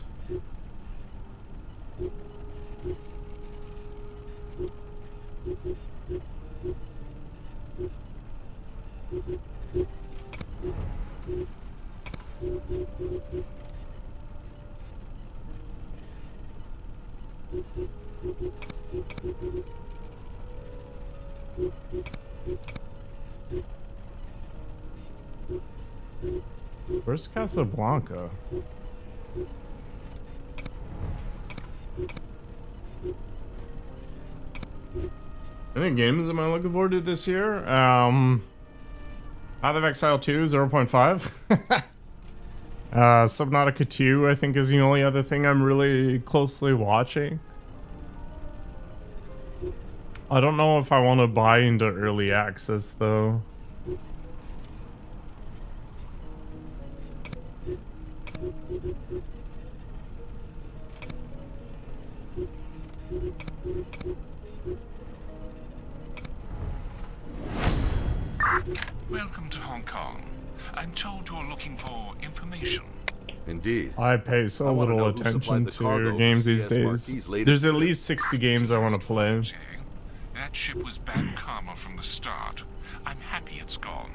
where's Casablanca? Any games am I looking forward to this year? Path of Exile 2, 0.5. Subnautica 2, I think, is the only other thing I'm really closely watching. I don't know if I want to buy into early access, though. Welcome to Hong Kong. I'm told you're looking for information. Indeed. I pay so little attention to games these days. There's at least 60 games I want to play. That ship was bad karma from the start. I'm happy it's gone.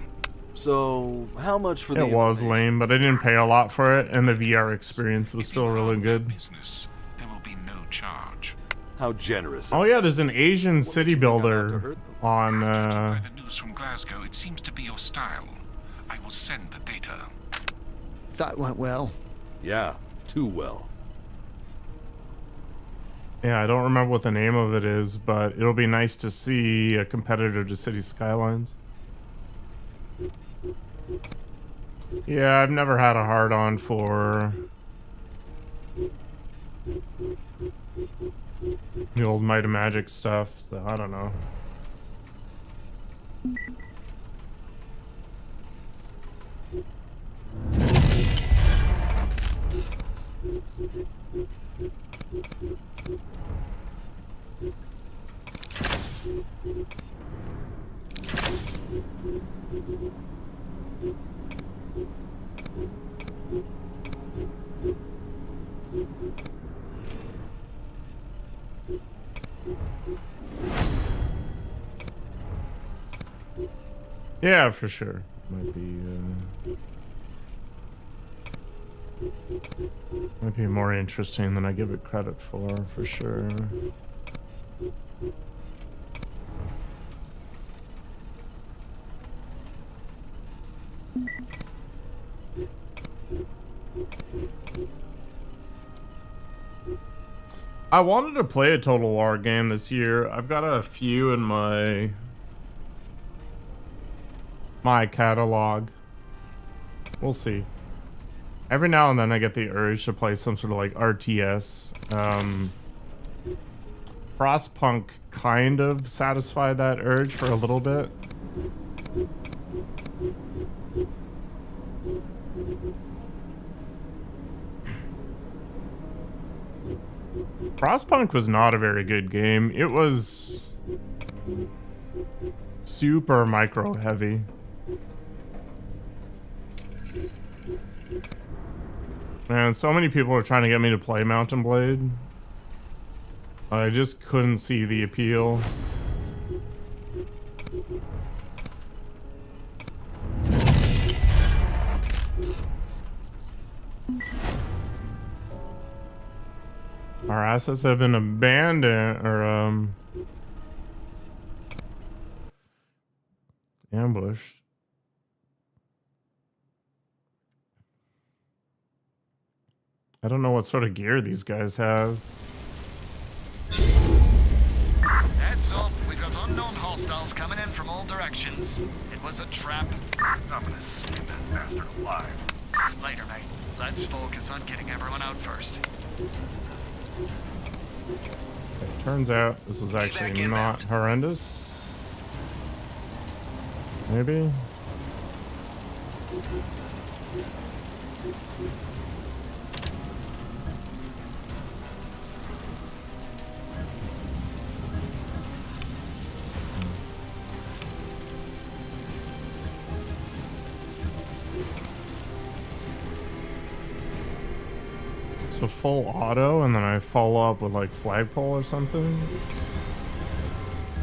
So, how much for the It was information? lame, but I didn't pay a lot for it, and the VR experience was still really good. Business, there will be no charge. How generous. Oh yeah, there's an Asian city builder on. By the news from Glasgow, it seems to be your style. I will send the data. That went well. Yeah, too well. Yeah, I don't remember what the name of it is, but it'll be nice to see a competitor to City Skylines. Yeah, I've never had a hard-on for the old Might and Magic stuff, so I don't know. Yeah, for sure. Might be more interesting than I give it credit for sure. I wanted to play a Total War game this year. I've got a few in my catalog. We'll see. Every now and then I get the urge to play some sort of like RTS. Frostpunk kind of satisfied that urge for a little bit. Frostpunk was not a very good game. It was super micro heavy. Man, so many people are trying to get me to play Mountain Blade. I just couldn't see the appeal. Our assets have been abandoned, or ambushed. I don't know what sort of gear these guys have. Heads up, we've got unknown hostiles coming in from all directions. It was a trap. I'm gonna skin that bastard alive. Later, mate. Let's focus on getting everyone out first. It turns out this was actually not horrendous. Maybe? So full auto, and then I follow up with like flagpole or something.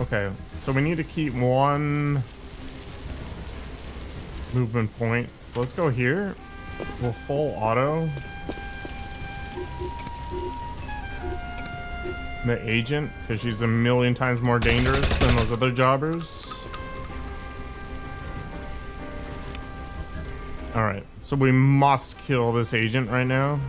Okay, so we need to keep one movement point. So let's go here. We'll full auto the agent, because she's a million times more dangerous than those other jobbers. Alright, so we must kill this agent right now.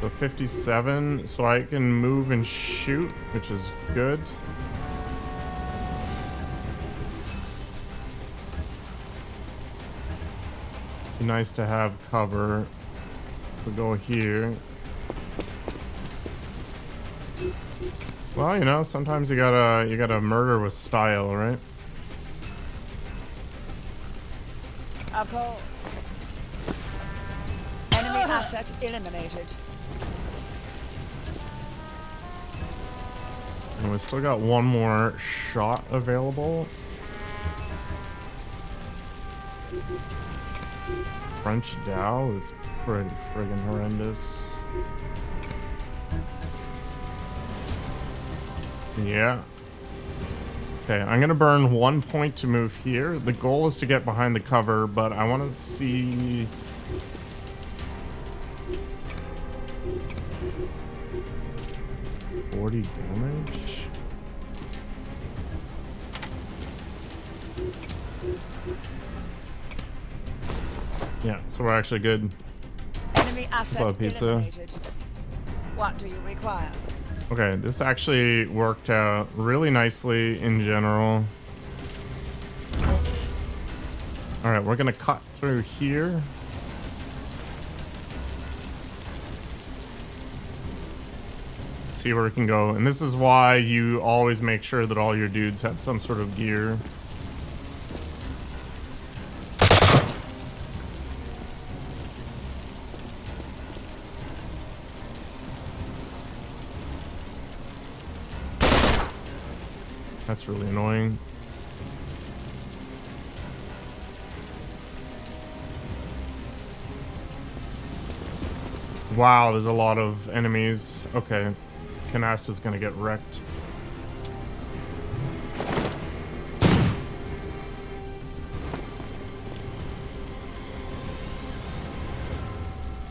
So 57, so I can move and shoot, which is good. Be nice to have cover. We'll go here. Well, you know, sometimes you gotta murder with style, right? Of course. Enemy asset eliminated. And we still got one more shot available. French Dow is pretty friggin' horrendous. Yeah. Okay, I'm gonna burn 1 point to move here. The goal is to get behind the cover, but I want to see... $40 damage? Yeah, so we're actually good. Enemy asset What's up, pizza? eliminated. What do you require? Okay, this actually worked out really nicely in general. Alright, we're gonna cut through here. See where we can go. And this is why you always make sure that all your dudes have some sort of gear. That's really annoying. Wow, there's a lot of enemies. Okay, Canasta's gonna get wrecked.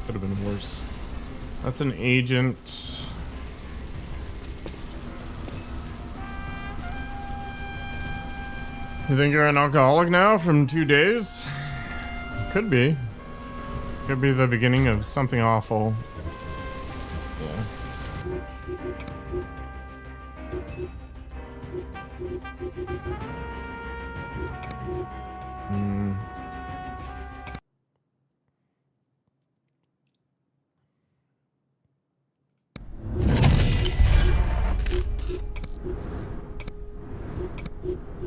Could have been worse. That's an agent. You think you're an alcoholic now from 2 days? Could be. Could be the beginning of something awful. Yeah.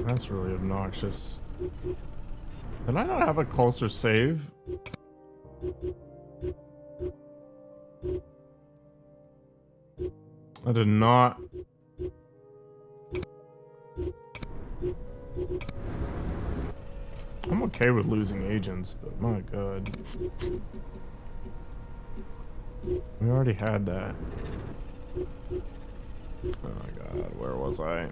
That's really obnoxious. Did I not have a closer save? I did not. I'm okay with losing agents, but my god. We already had that. Oh my god, where was I?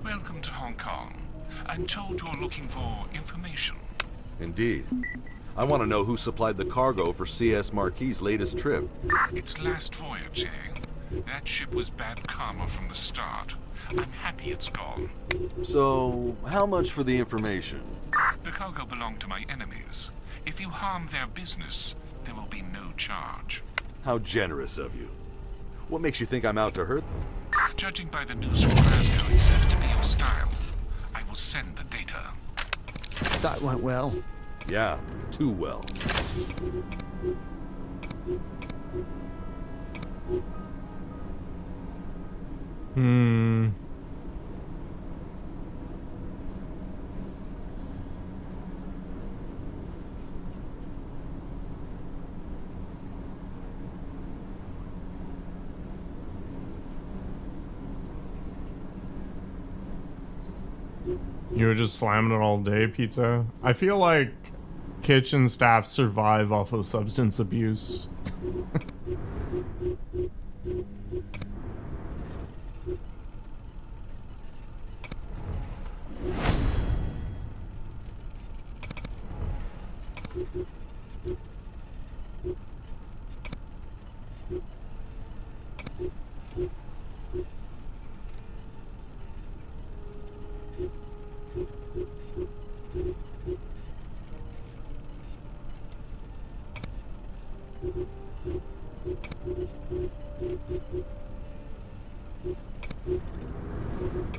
Welcome to Hong Kong. I'm told you're looking for information. Indeed. I want to know who supplied the cargo for CS Marquis' latest trip. Its last voyage, eh? That ship was bad karma from the start. I'm happy it's gone. So, how much for the information? The cargo belonged to my enemies. If you harm their business, there will be no charge. How generous of you. What makes you think I'm out to hurt them? Judging by the news from Glasgow, it seems to be your style. I will send the data. That went well. Yeah, too well. You were just slamming it all day, pizza? I feel like kitchen staff survive off of substance abuse.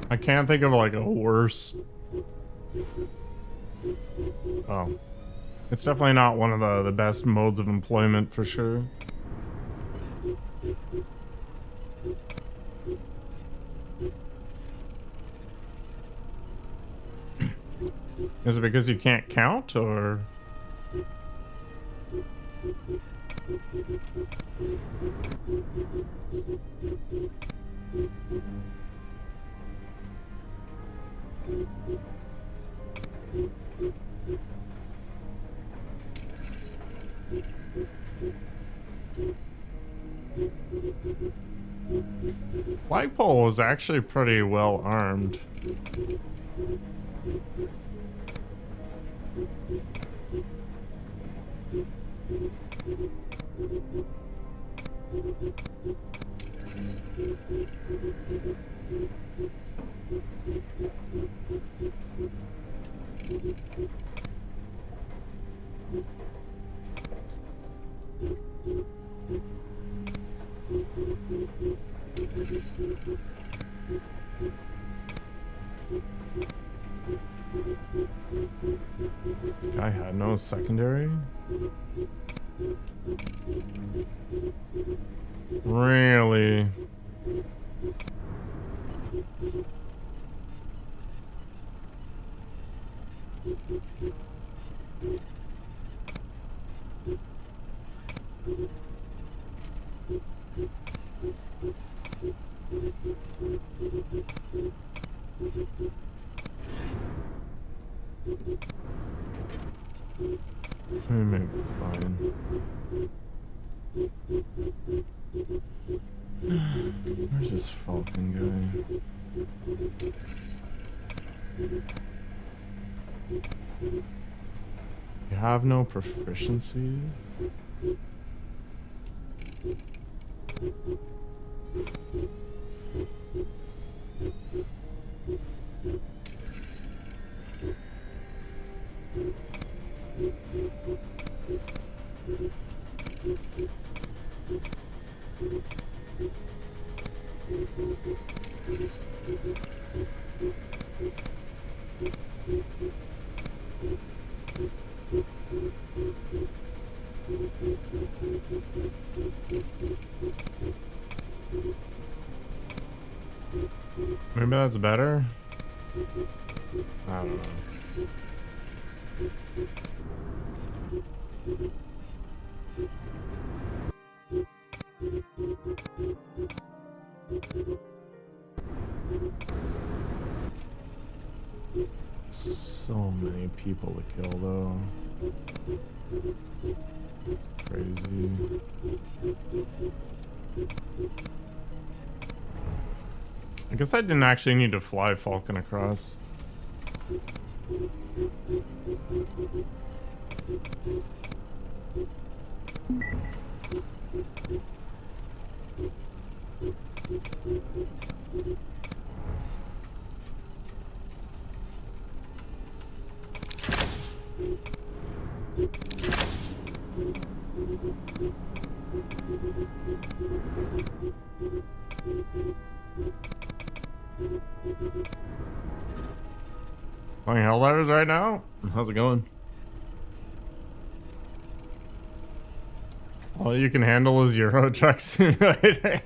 I can't think of like a worse. Oh, it's definitely not one of the best modes of employment for sure. Is it because you can't count, or? Flagpole was actually pretty well armed. This guy had no secondary? Really? Maybe it's fine. Where's this Falcon guy? You have no proficiencies? Maybe that's better? I don't know. So many people to kill though. It's crazy. I guess I didn't actually need to fly Falcon across. Playing Helldivers right now? How's it going? All you can handle is Euro Truck Simulator.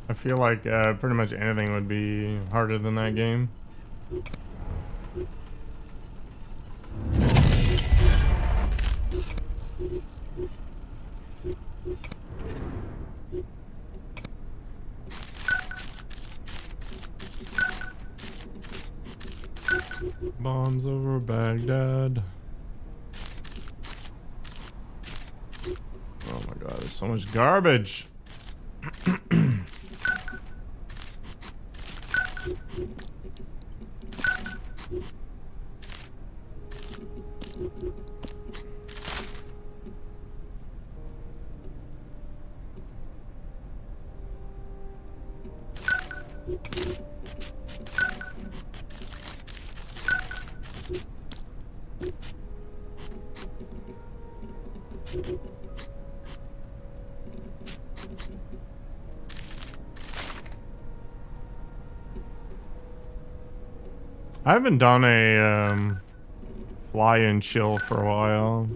I feel like pretty much anything would be harder than that game. Bombs over Baghdad. Oh my god, there's so much garbage. I haven't done a fly and chill for a while.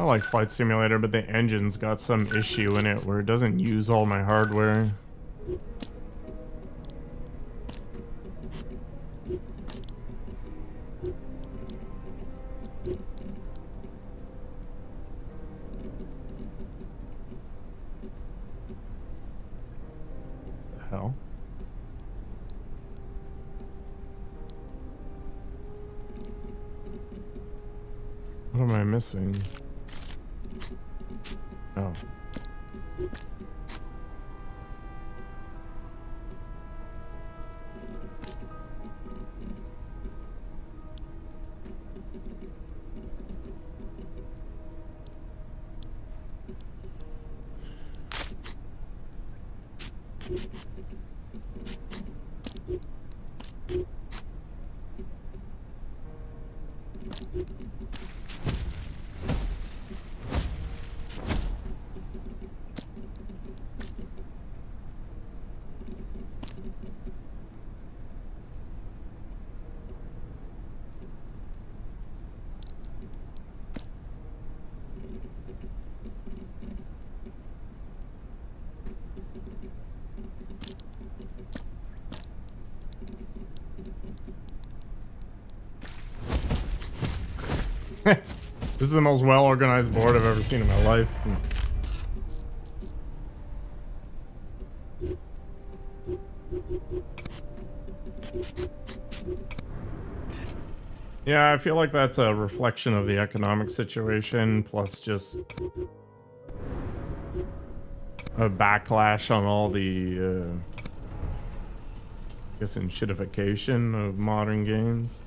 I like Flight Simulator, but the engine's got some issue in it where it doesn't use all my hardware. The hell? What am I missing? Oh. This is the most well-organized board I've ever seen in my life. Yeah, I feel like that's a reflection of the economic situation, plus just a backlash on all the, I guess, shitification of modern games.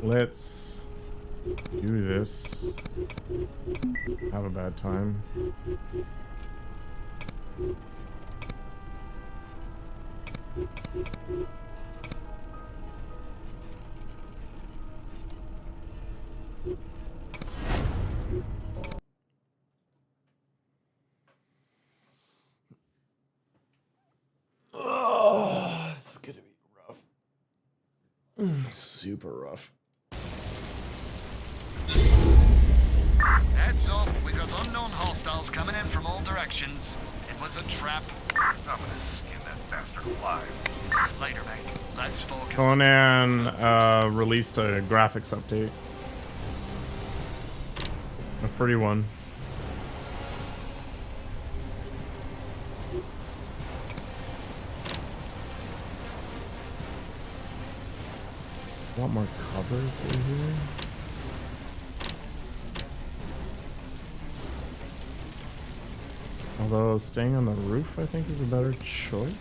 Let's do this. Have a bad time. Oh, this is gonna be rough. Super rough. Heads up, we've got unknown hostiles coming in from all directions. It was a trap. I'm gonna skin that bastard alive. Later, mate. Let's focus. Conan released a graphics update. A free one. Want more cover through here? Although staying on the roof, I think, is a better choice.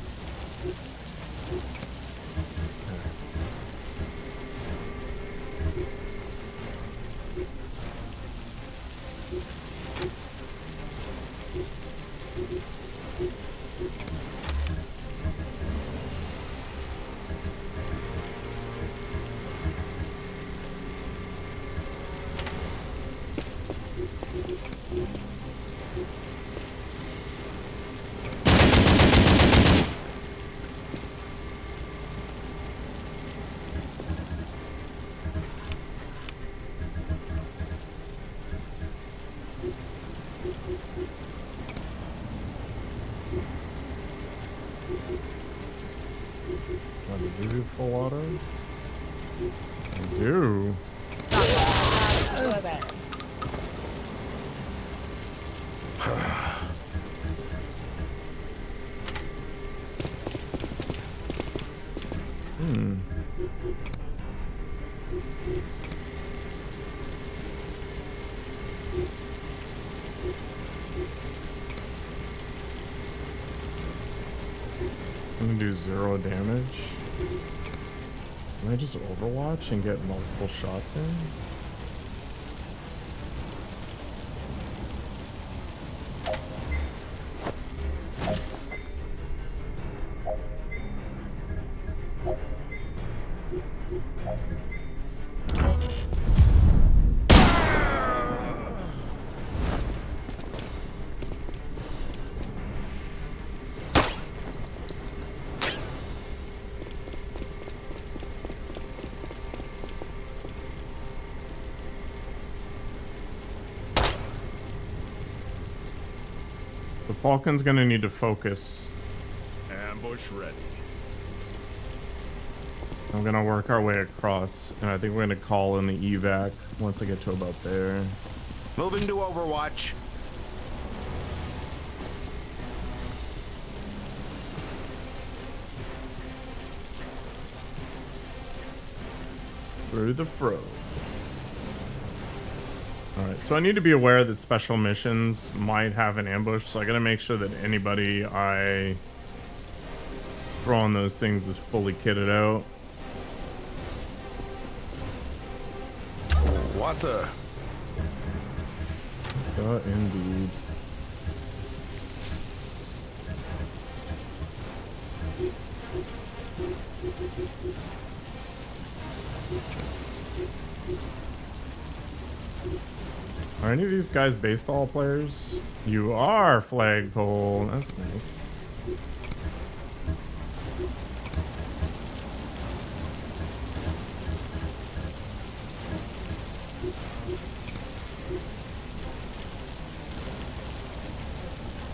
Do you do full auto? I do. gonna do 0 damage. Can I just overwatch and get multiple shots in? The Falcon's gonna need to focus. Ambush ready. I'm gonna work our way across, and I think we're gonna call in the evac once I get to about there. Moving to Overwatch. Through the fro. Alright, so I need to be aware that special missions might have an ambush, so I gotta make sure that anybody I throw on those things is fully kitted out. What the? Indeed. Are any of these guys baseball players? You are, Flagpole. That's nice.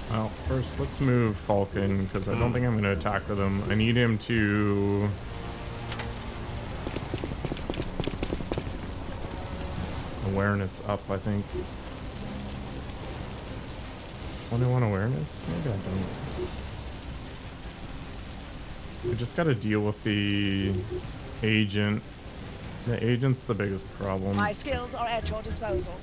Well, first let's move Falcon, because I don't think I'm going to attack with him. I need him to... awareness up, I think. Oh, I want awareness? Maybe I don't. We just gotta deal with the agent. The agent's the biggest problem. My skills are at your disposal.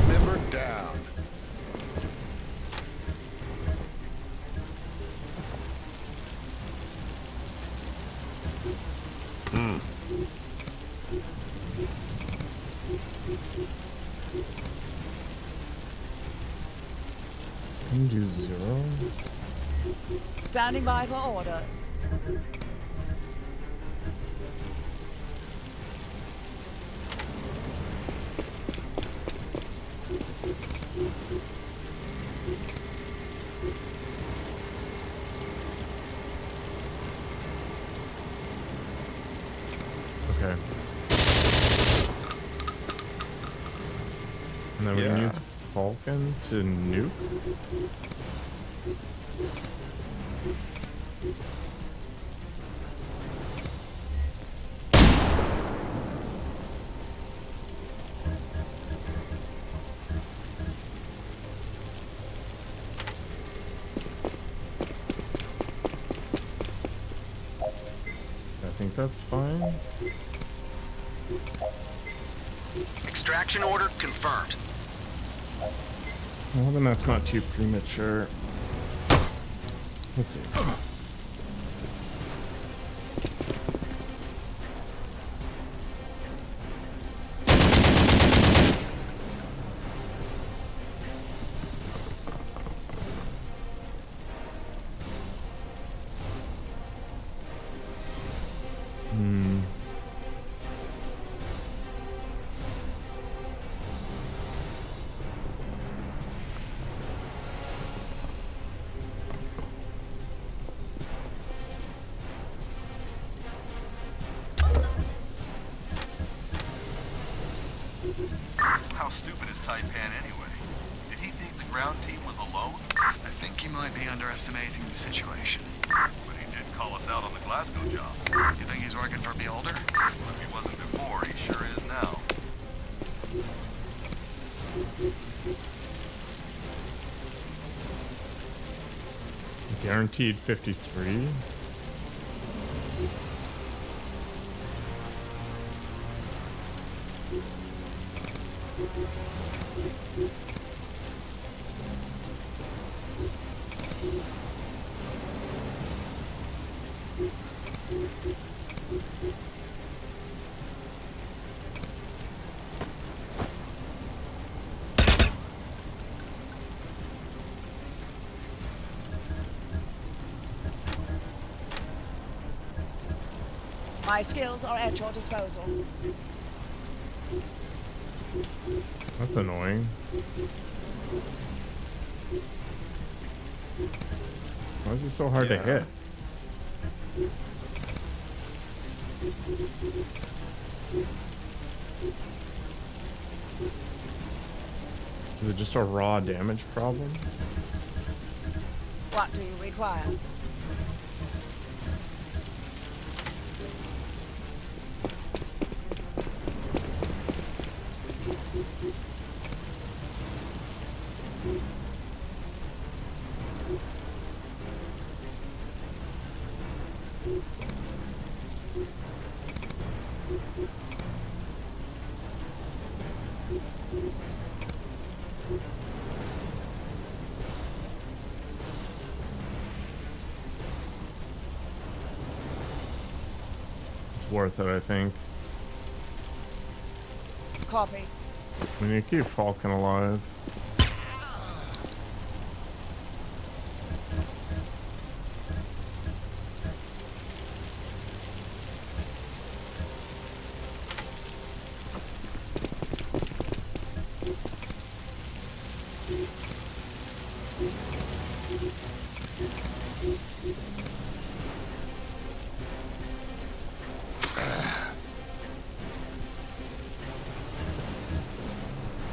Member down. It's gonna do 0. Standing by for orders. Okay. And then we can use Falcon to nuke. I think that's fine. Extraction order confirmed. Well, then that's not too premature. Let's see. How stupid is Taipan anyway? Did he think the ground team was alone? I think he might be underestimating the situation. But he did call us out on the Glasgow job. You think he's working for Beholder? If he wasn't before, he sure is now. Guaranteed 53. My skills are at your disposal. That's annoying. Why is it so hard to hit? Is it just a raw damage problem? What do you require? It's worth it, I think. Copy. We need to keep Falcon alive.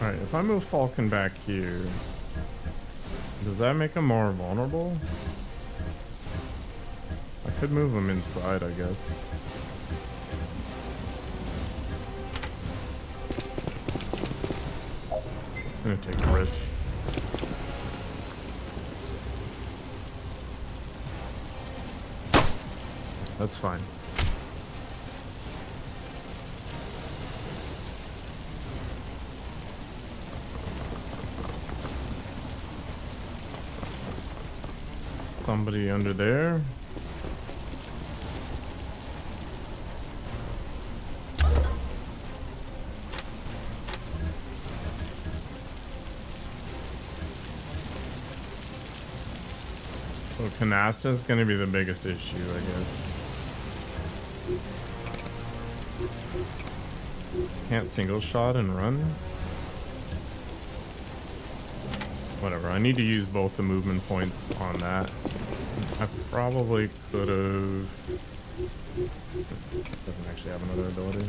Alright, if I move Falcon back here, does that make him more vulnerable? I could move him inside, I guess. I'm gonna take a risk. That's fine. Somebody under there. So Canasta is going to be the biggest issue, I guess. Can't single shot and run. Whatever, I need to use both the movement points on that. I probably could have... Doesn't actually have another ability.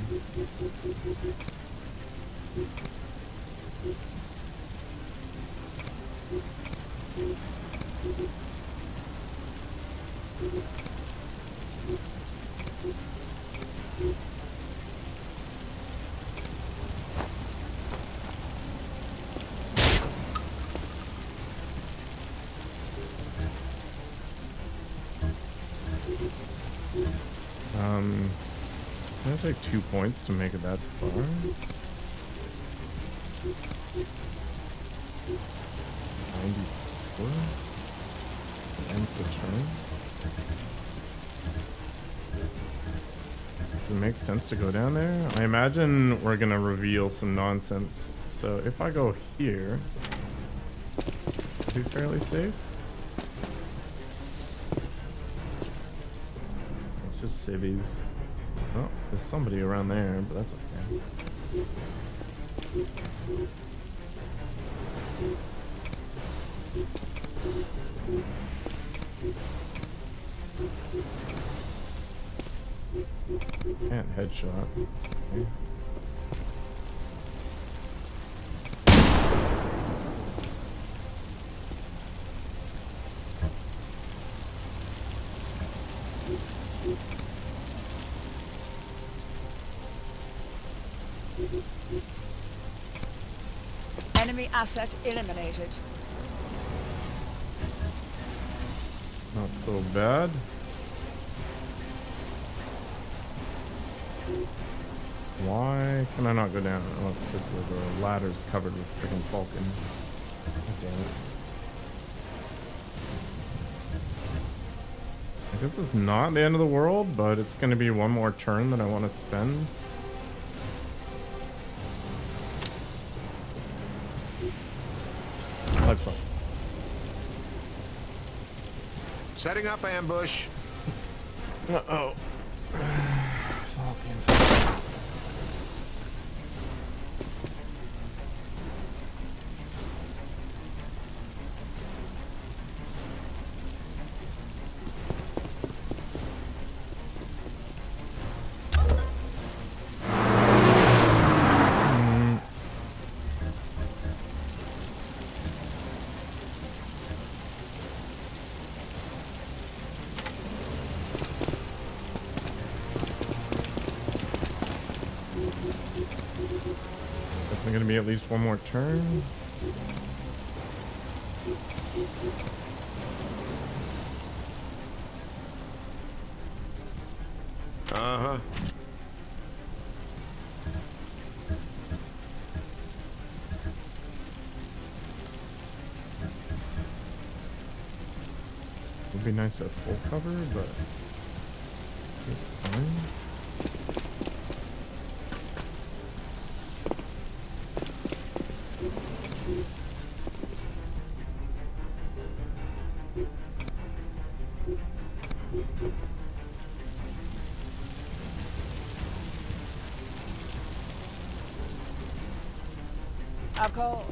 It's gonna take 2 points to make it that far. 94? That ends the turn. Does it make sense to go down there? I imagine we're gonna reveal some nonsense. So if I go here, should be fairly safe. It's just civvies. Oh, there's somebody around there, but that's okay. Can't headshot. Okay. Enemy asset eliminated. Not so bad. Why can I not go down? Oh, it's because the ladder's covered with freaking Falcon. God damn it. I guess it's not the end of the world, but it's going to be one more turn that I want to spend. Life sucks. Setting up ambush. Uh-oh. Fucking. Definitely gonna be at least one more turn. Uh-huh. Would be nice to have full cover, but it's fine. Of course.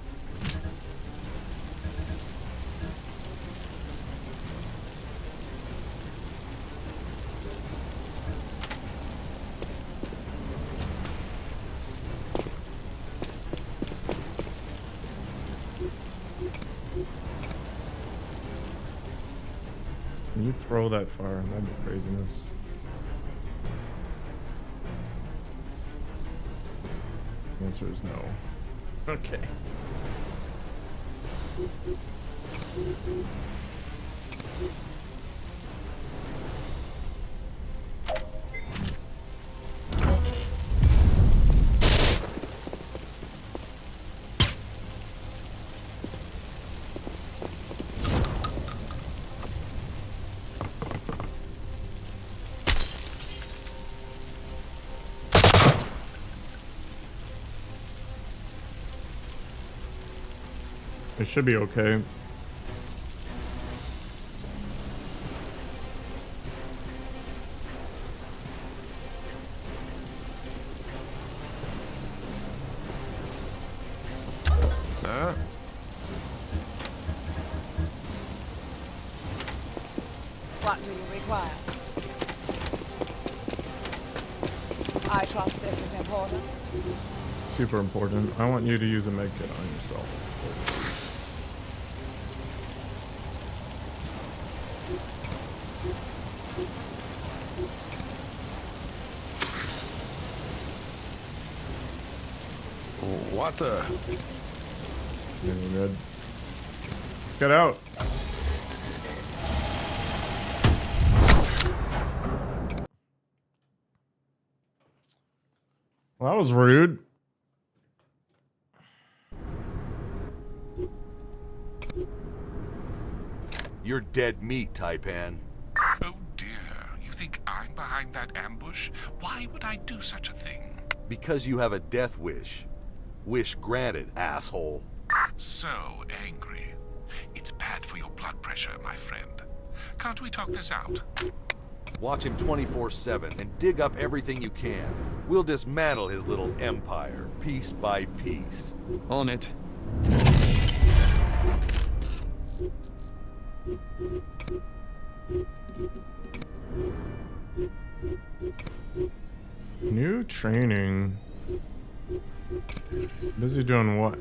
Can you throw that far? That'd be craziness. The answer is no. Okay. It should be okay. Huh? What do you require? I trust this is important. Super important. I want you to use a med kit on yourself. What the? Yeah, we're good. Let's get out. Well, that was rude. You're dead meat, Taipan. Oh dear, you think I'm behind that ambush? Why would I do such a thing? Because you have a death wish. Wish granted, asshole. So angry. It's bad for your blood pressure, my friend. Can't we talk this out? Watch him 24/7 and dig up everything you can. We'll dismantle his little empire, piece by piece. On it. New training. Busy doing what?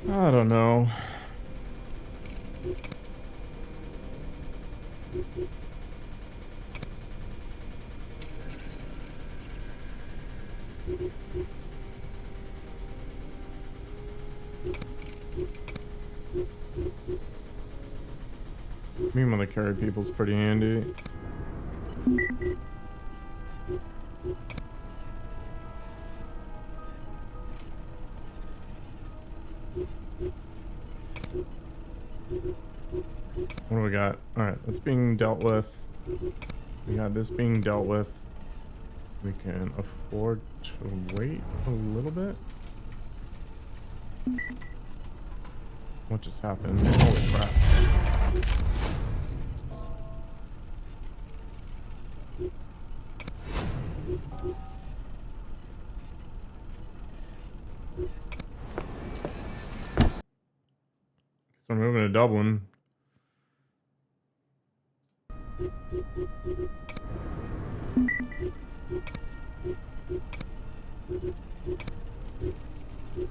I don't know. Being able to carry people's pretty handy. got? Alright, that's being dealt with. We got this being dealt with. We can afford to wait a little bit. What just happened? Holy crap. So we're moving to Dublin.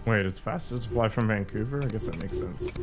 Wait, it's fastest to fly from Vancouver? I guess that makes sense.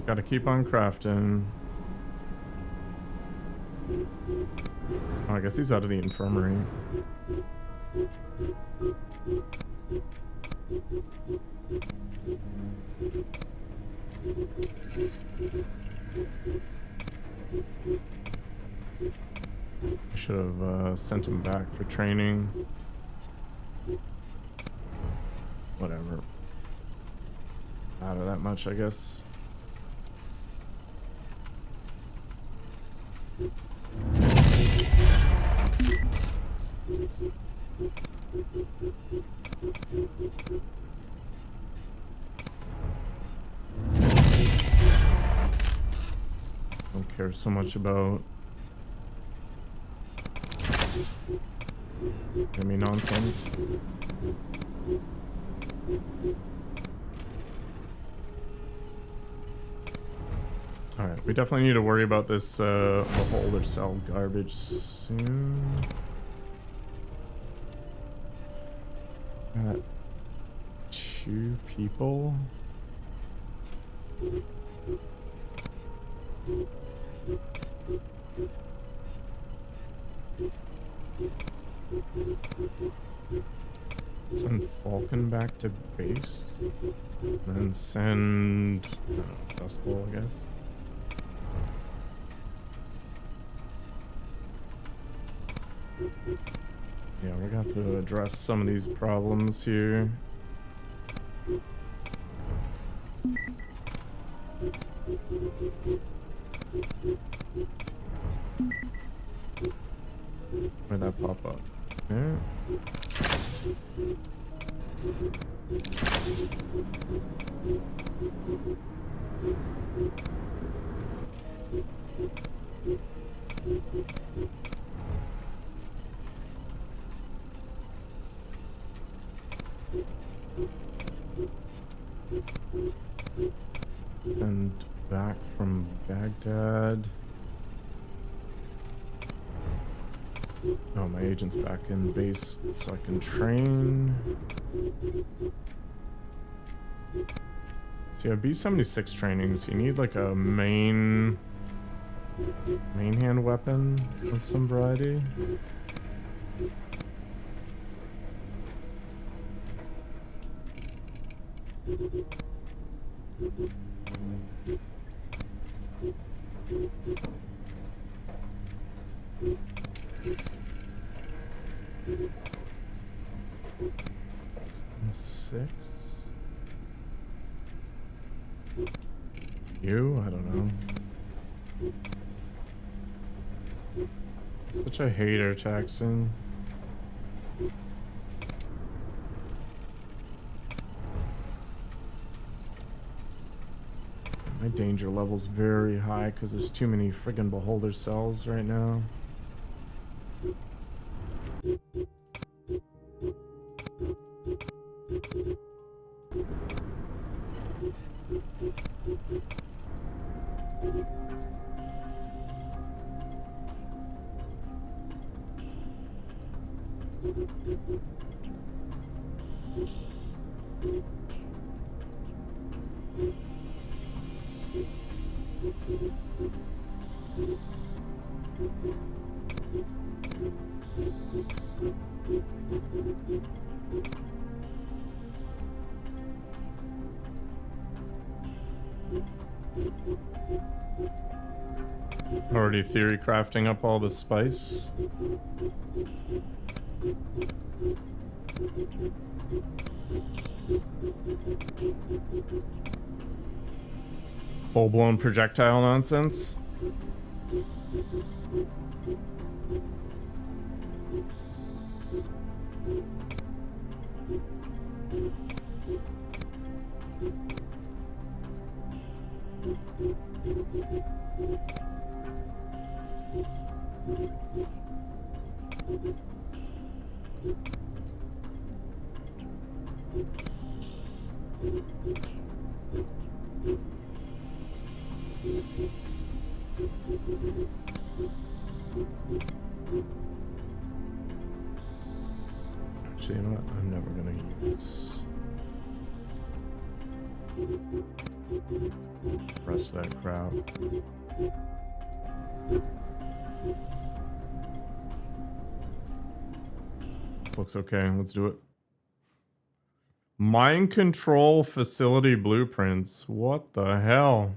Gotta keep on crafting. Oh, I guess he's out of the infirmary. I should have sent him back for training. Whatever. Matter that much, I guess. Don't care so much about enemy nonsense. Alright, we definitely need to worry about this beholder cell garbage soon. Got 2 people. Send Falcon back to base. And then send Dust Bowl, I guess. Yeah, we're gonna have to address some of these problems here. Where'd that pop up? Yeah. Send back from Baghdad. Oh, my agent's back in base so I can train. So yeah, B-76 trainings, you need like a main hand weapon of some variety. Six. You? I don't know. Such a hater taxing. My danger level's very high because there's too many friggin' beholder cells right now. Already theory crafting up all the spice. Full-blown projectile nonsense. Actually, you know what? I'm never gonna use the rest of that crap. This looks okay. Let's do it. Mind control facility blueprints. What the hell?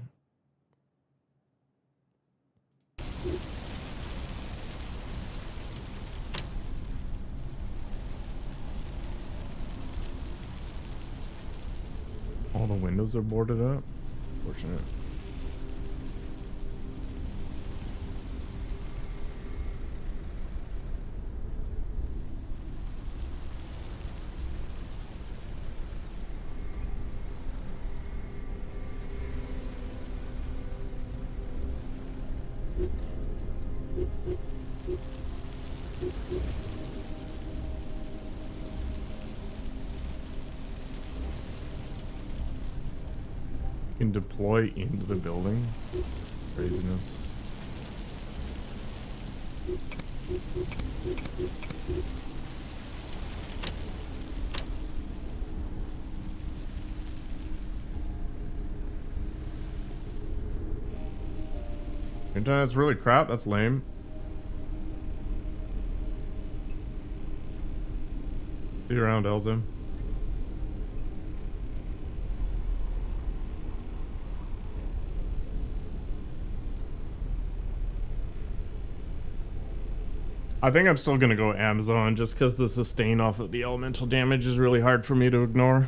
All the windows are boarded up. Unfortunate. Can deploy into the building. Craziness. Internet's really crap. That's lame. See you around, Elzim. I think I'm still gonna go Amazon just because the sustain off of the elemental damage is really hard for me to ignore.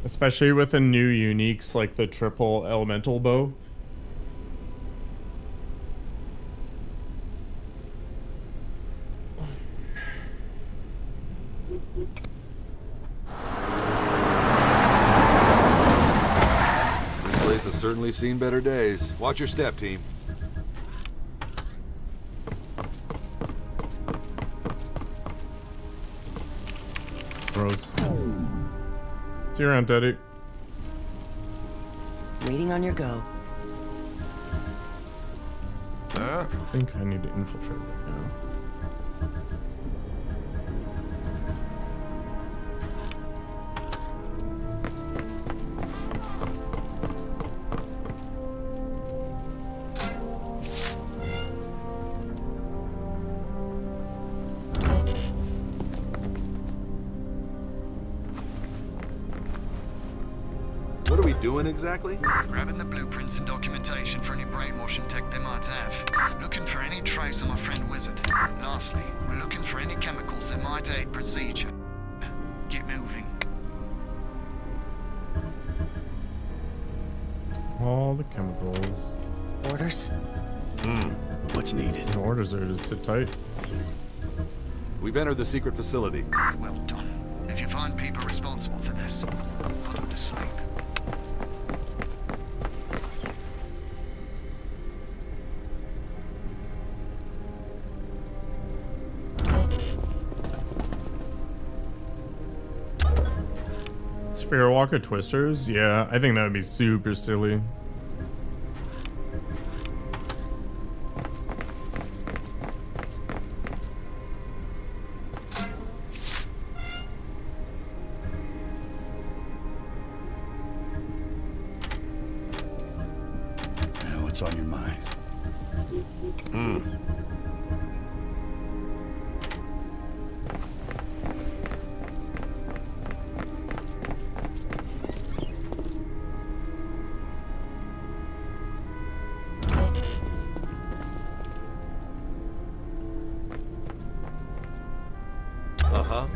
Especially with the new uniques like the triple elemental bow. This place has certainly seen better days. Watch your step, team. Rose. See you around, Daddy. Waiting on your go. I think I need to infiltrate right now. What are we doing exactly? Grabbing the blueprints and documentation for any brainwashing tech they might have. Looking for any trace of my friend Wizard. Lastly, we're looking for any chemicals that might aid procedure. Get moving. All the chemicals. Orders? What's needed? The orders are to sit tight. We've entered the secret facility. Well done. If you find people responsible for this, put them to sleep. Spirit Walker Twisters? Yeah, I think that would be super silly. What's on your mind? Uh-huh.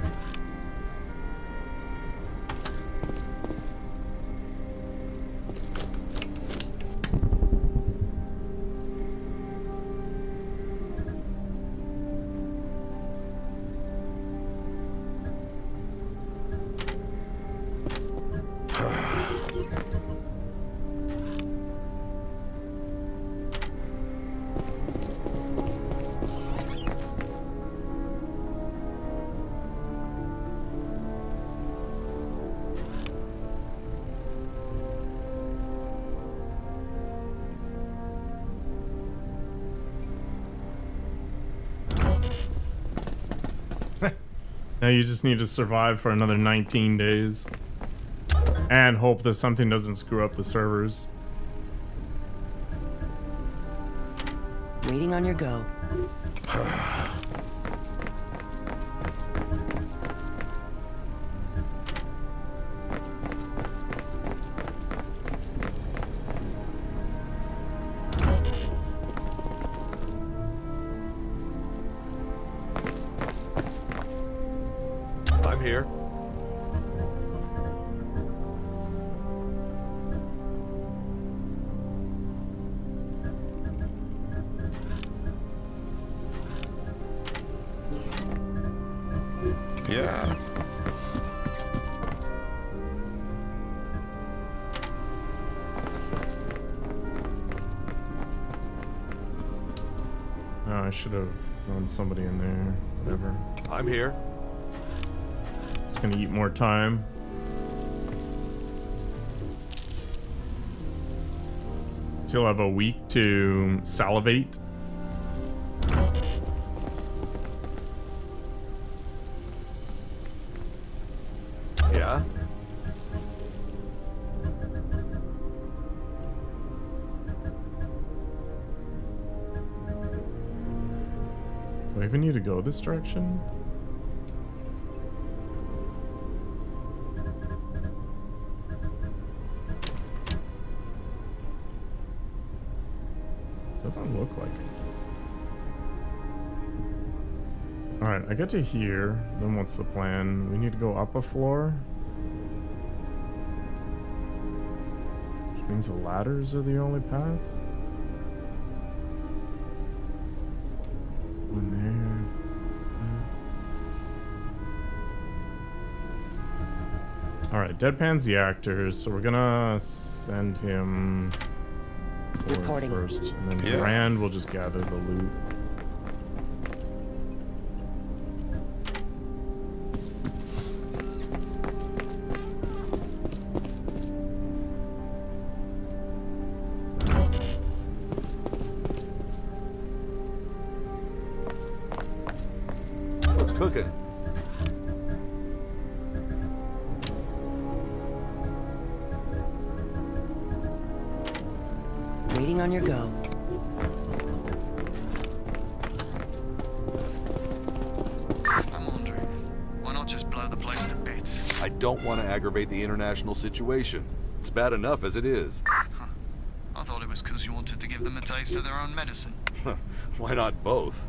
Now you just need to survive for another 19 days. And hope that something doesn't screw up the servers. Waiting on your go. I'm here. Yeah. Oh, I should have thrown somebody in there. Whatever. I'm here. It's gonna eat more time. So you'll have a week to salivate. Yeah? Do I even need to go this direction? Doesn't look like it. Alright, I get to here. Then what's the plan? We need to go up a floor. Which means the ladders are the only path. One there. Alright, Deadpan's the actor, so we're gonna send him Reporting. first. And then Durand will just gather the loot. What's cooking? Waiting on your go. I'm wondering, why not just blow the place to bits? I don't want to aggravate the international situation. It's bad enough as it is. I thought it was because you wanted to give them a taste of their own medicine. Why not both?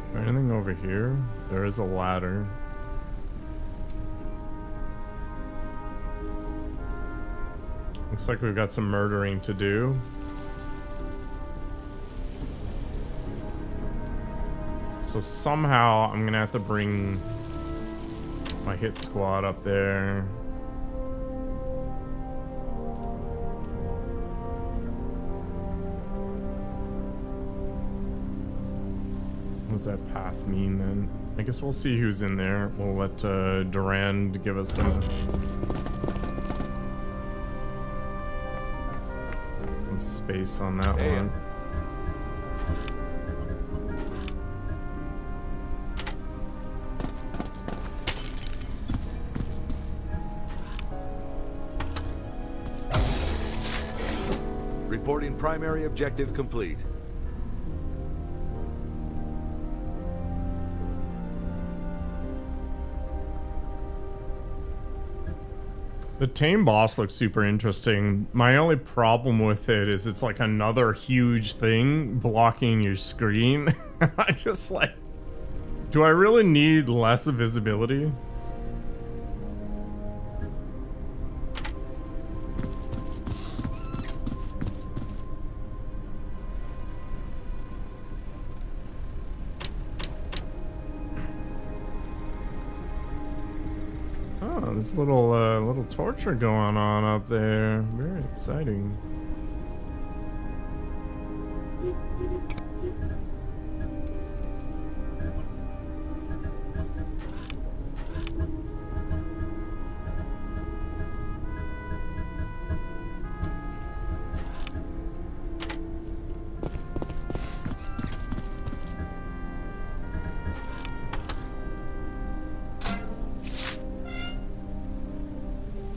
Is there anything over here? There is a ladder. Looks like we've got some murdering to do. So somehow I'm gonna have to bring my hit squad up there. What does that path mean then? I guess we'll see who's in there. We'll let Durand give us some space on that one. Reporting primary objective complete. The tame boss looks super interesting. My only problem with it is it's like another huge thing blocking your screen. I just like, do I really need less visibility? Oh, there's a little torture going on up there. Very exciting.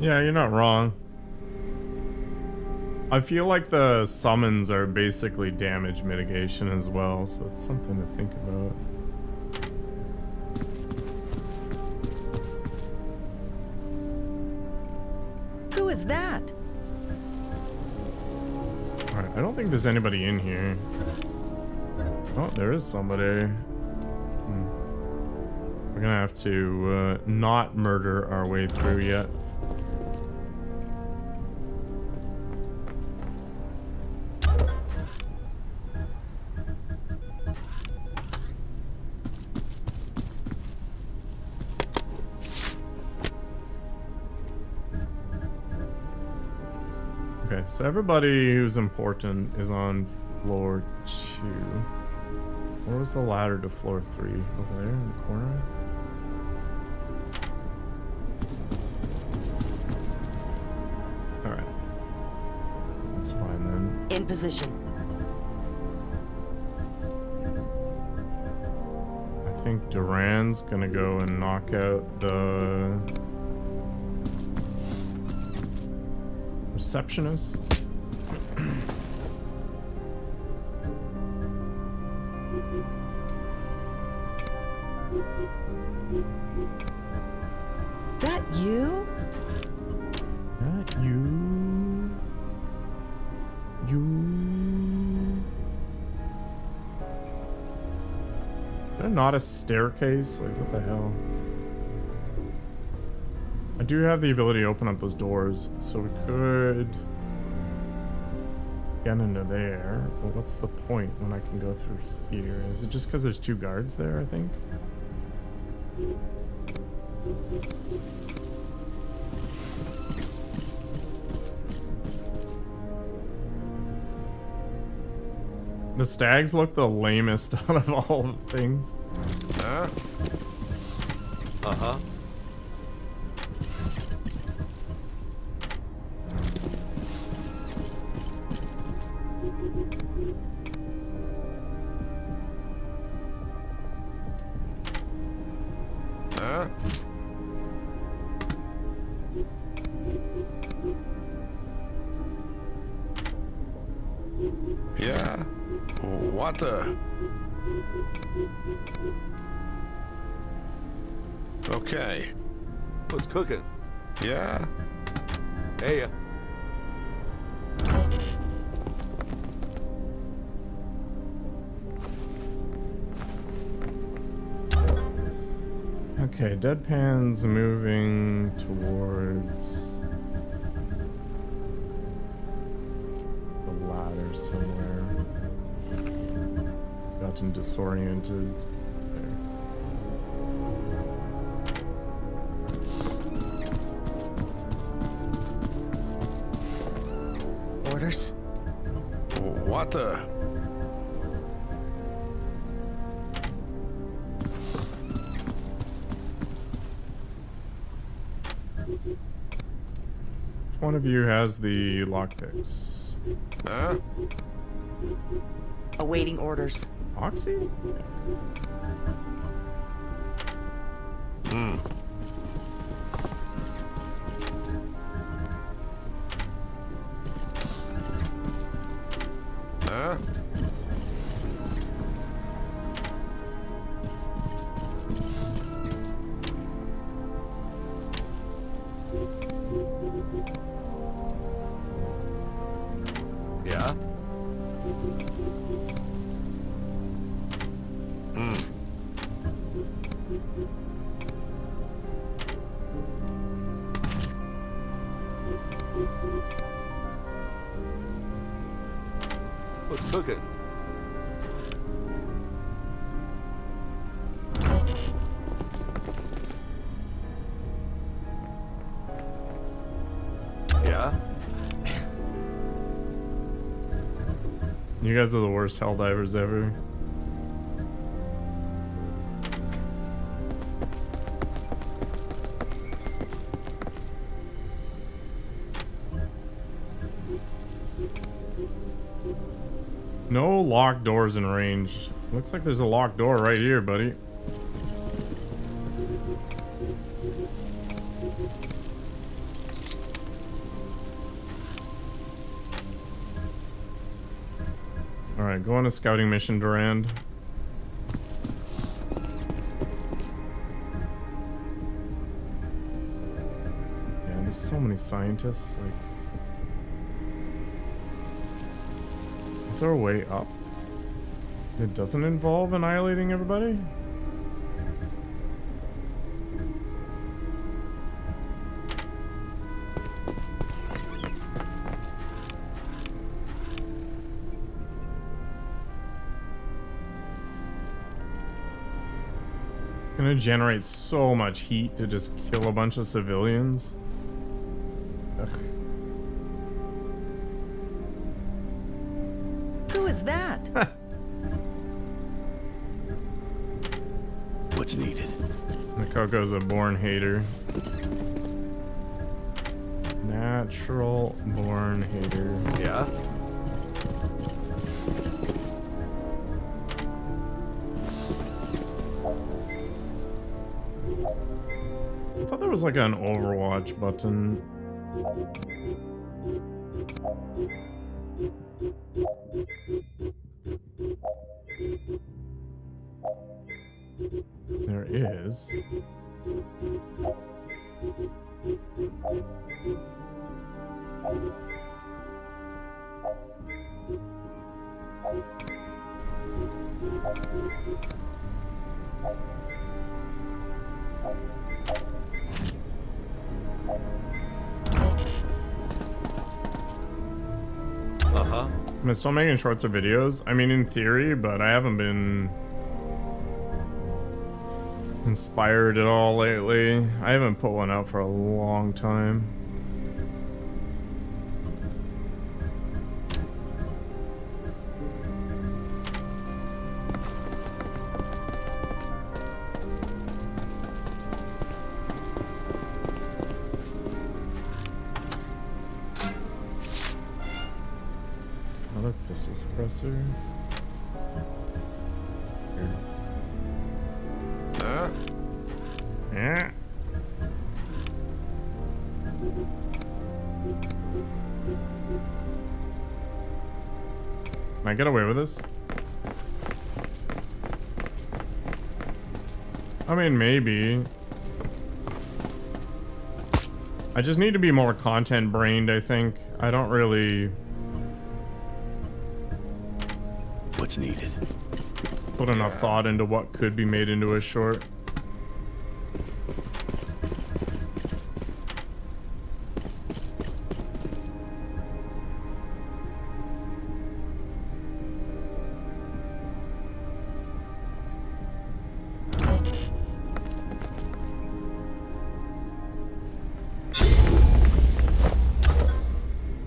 Yeah, you're not wrong. I feel like the summons are basically damage mitigation as well, so it's something to think about. Who is that? Alright, I don't think there's anybody in here. Oh, there is somebody. We're gonna have to not murder our way through yet. Okay, so everybody who's important is on floor 2. Where was the ladder to floor 3? Over there in the corner? Alright. That's fine then. In position. I think Duran's gonna go and knock out the receptionist. That you? Not you. You. Is there not a staircase? Like, what the hell? I do have the ability to open up those doors, so we could get into there. But what's the point when I can go through here? Is it just because there's 2 guards there, I think? The stags look the lamest out of all the things. Huh? Uh-huh. Huh? Yeah. What the? Okay. What's cooking? Yeah. Hey. Okay, Deadpan's moving towards the ladder somewhere. Gotten disoriented. There. Orders? What the? Which one of you has the lockpicks? Huh? Awaiting orders. Oxy? Hmm. What's cooking? Yeah? You guys are the worst hell divers ever. No locked doors in range. Looks like there's a locked door right here, buddy. Alright, go on a scouting mission, Durand. Yeah, there's so many scientists, like... Is there a way up? It doesn't involve annihilating everybody? It's gonna generate so much heat to just kill a bunch of civilians. Ugh. Who is that? What's needed? Makoko's a born hater. Natural born hater. Yeah? I thought there was like an Overwatch button. There is. Uh-huh. I'm still making shorts or videos. I mean, in theory, but I haven't been inspired at all lately. I haven't put one out for a long time. Another pistol suppressor. Here. Yeah. Can I get away with this? I mean, maybe. I just need to be more content brained, I think. I don't really What's needed? put enough thought into what could be made into a short.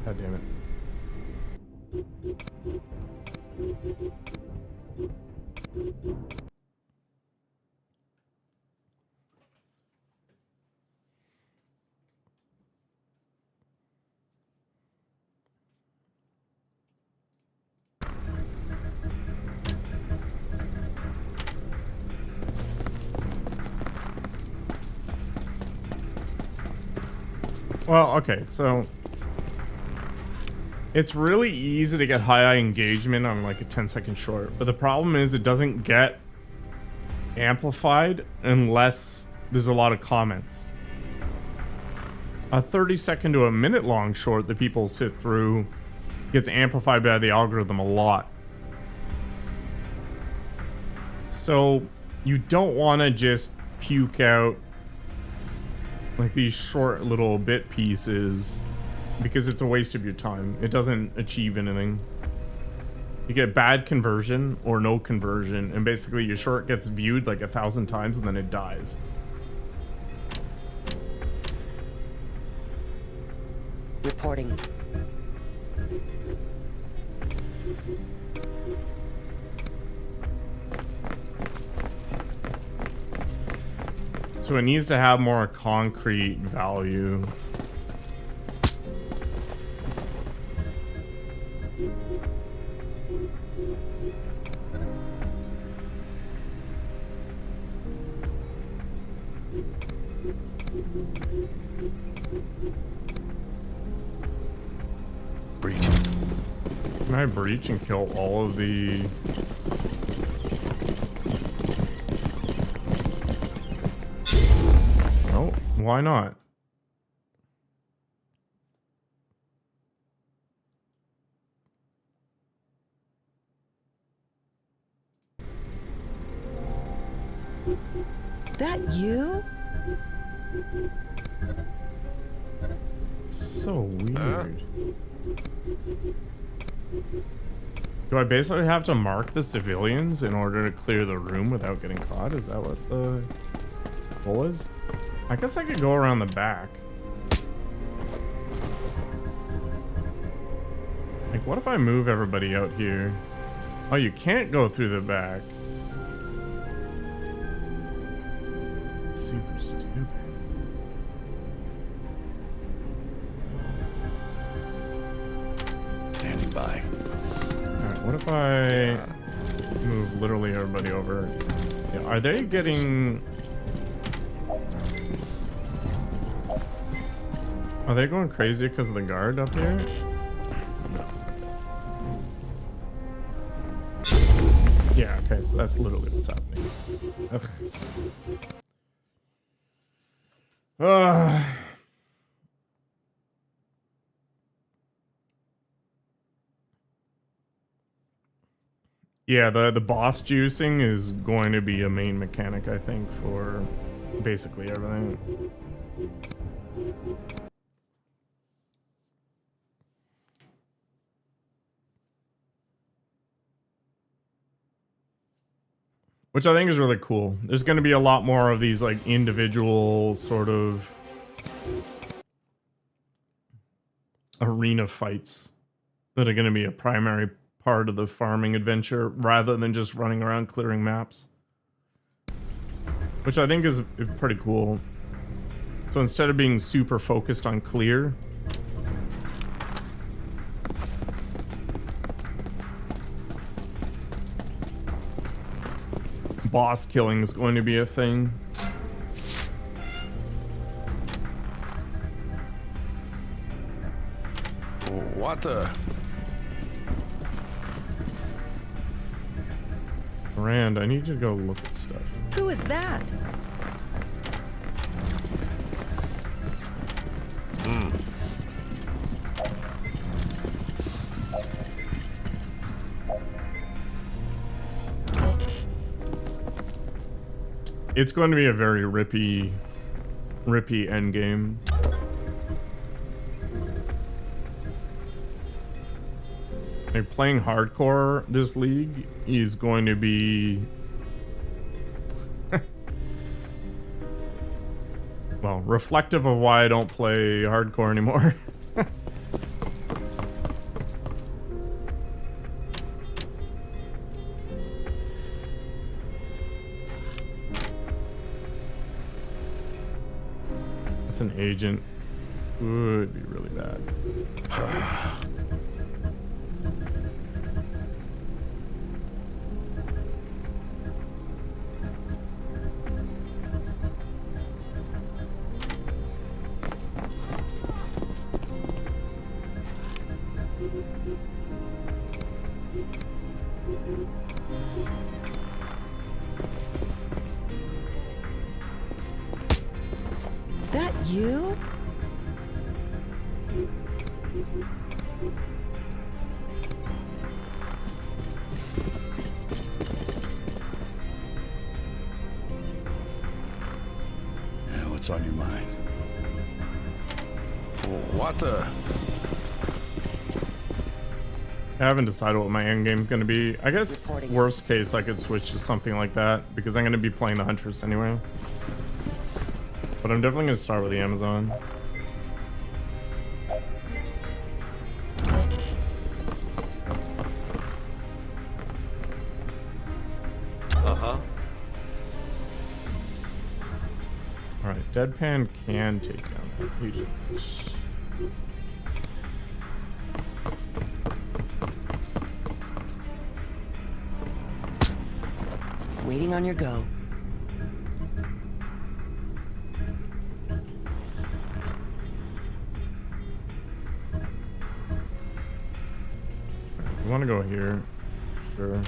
God damn it. Well, okay, so it's really easy to get high engagement on like a 10-second short, but the problem is it doesn't get amplified unless there's a lot of comments. A 30-second to a minute long short that people sit through gets amplified by the algorithm a lot. So you don't want to just puke out like these short little bit pieces because it's a waste of your time. It doesn't achieve anything. You get bad conversion or no conversion, and basically your short gets viewed like 1,000 times and then it dies. Reporting. So it needs to have more concrete value. Can I breach and kill all of the... Oh, why not? That you? So weird. Do I basically have to mark the civilians in order to clear the room without getting caught? Is that what the goal is? I guess I could go around the back. Like, what if I move everybody out here? Oh, you can't go through the back. Super stupid. Standing by. Alright, what if I move literally everybody over? Yeah, are they getting... Are they going crazy because of the guard up here? No. Yeah, okay, so that's literally what's happening. Ugh. Yeah, the boss juicing is going to be a main mechanic, I think, for basically everything. Which I think is really cool. There's going to be a lot more of these like individual sort of arena fights that are going to be a primary part of the farming adventure rather than just running around clearing maps. Which I think is pretty cool. So instead of being super focused on clear, boss killing is going to be a thing. What the? Rand, I need you to go look at stuff. Who is that? It's going to be a very rippy endgame. Like, playing hardcore this league is going to be... well, reflective of why I don't play hardcore anymore. That's an agent. Would be really bad. That you? Yeah, what's on your mind? What the? I haven't decided what my end game is going to be. I guess worst case I could switch to something like that because I'm going to be playing the Huntress anyway. But I'm definitely going to start with the Amazon. Uh-huh. Alright, Deadpan can take down that agent. Waiting on your go. You want to go here? Sure.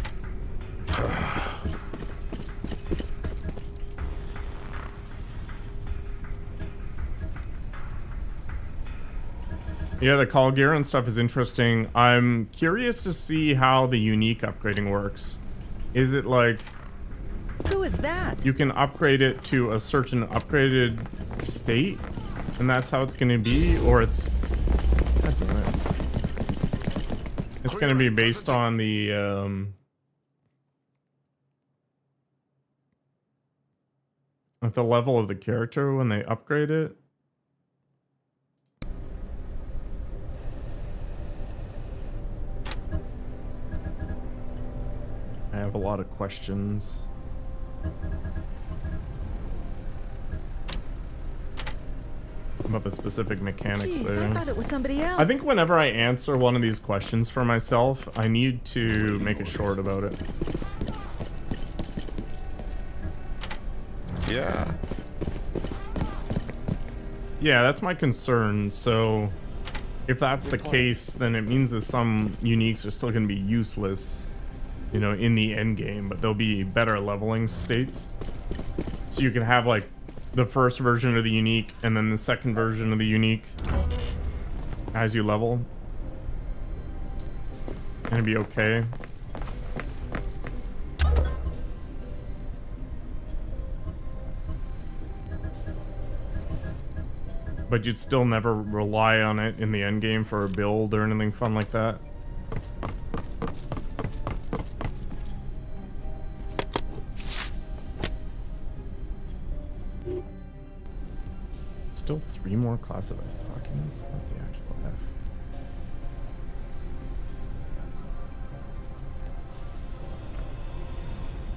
Yeah, the call gear and stuff is interesting. I'm curious to see how the unique upgrading works. Is it like... Who is that? You can upgrade it to a certain upgraded state, and that's how it's going to be, or it's... God damn it. It's going to be based on the, like the level of the character when they upgrade it. I have a lot of questions. About the specific mechanics Jeez, there. I thought it was somebody else. I think whenever I answer one of these questions for myself, I need to make a short about it. Yeah. Yeah, that's my concern. So if that's the case, then it means that some uniques are still going to be useless, you know, in the end game, but there'll be better leveling states. So you can have like the first version of the unique and then the second version of the unique as you level. And it'd be okay. But you'd still never rely on it in the end game for a build or anything fun like that. Still 3 more classified documents? What the actual F?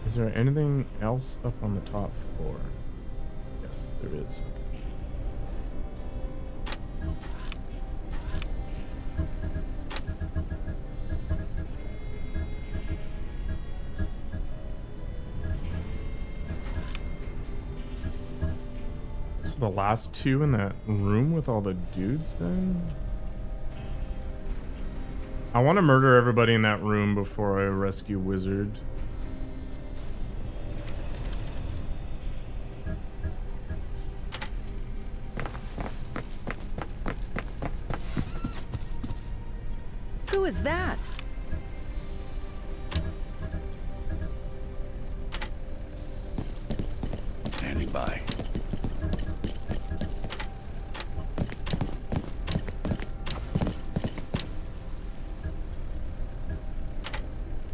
Is there anything else up on the top floor? Yes, there is. So the last 2 in that room with all the dudes then? I want to murder everybody in that room before I rescue Wizard. Who is that? Standing by.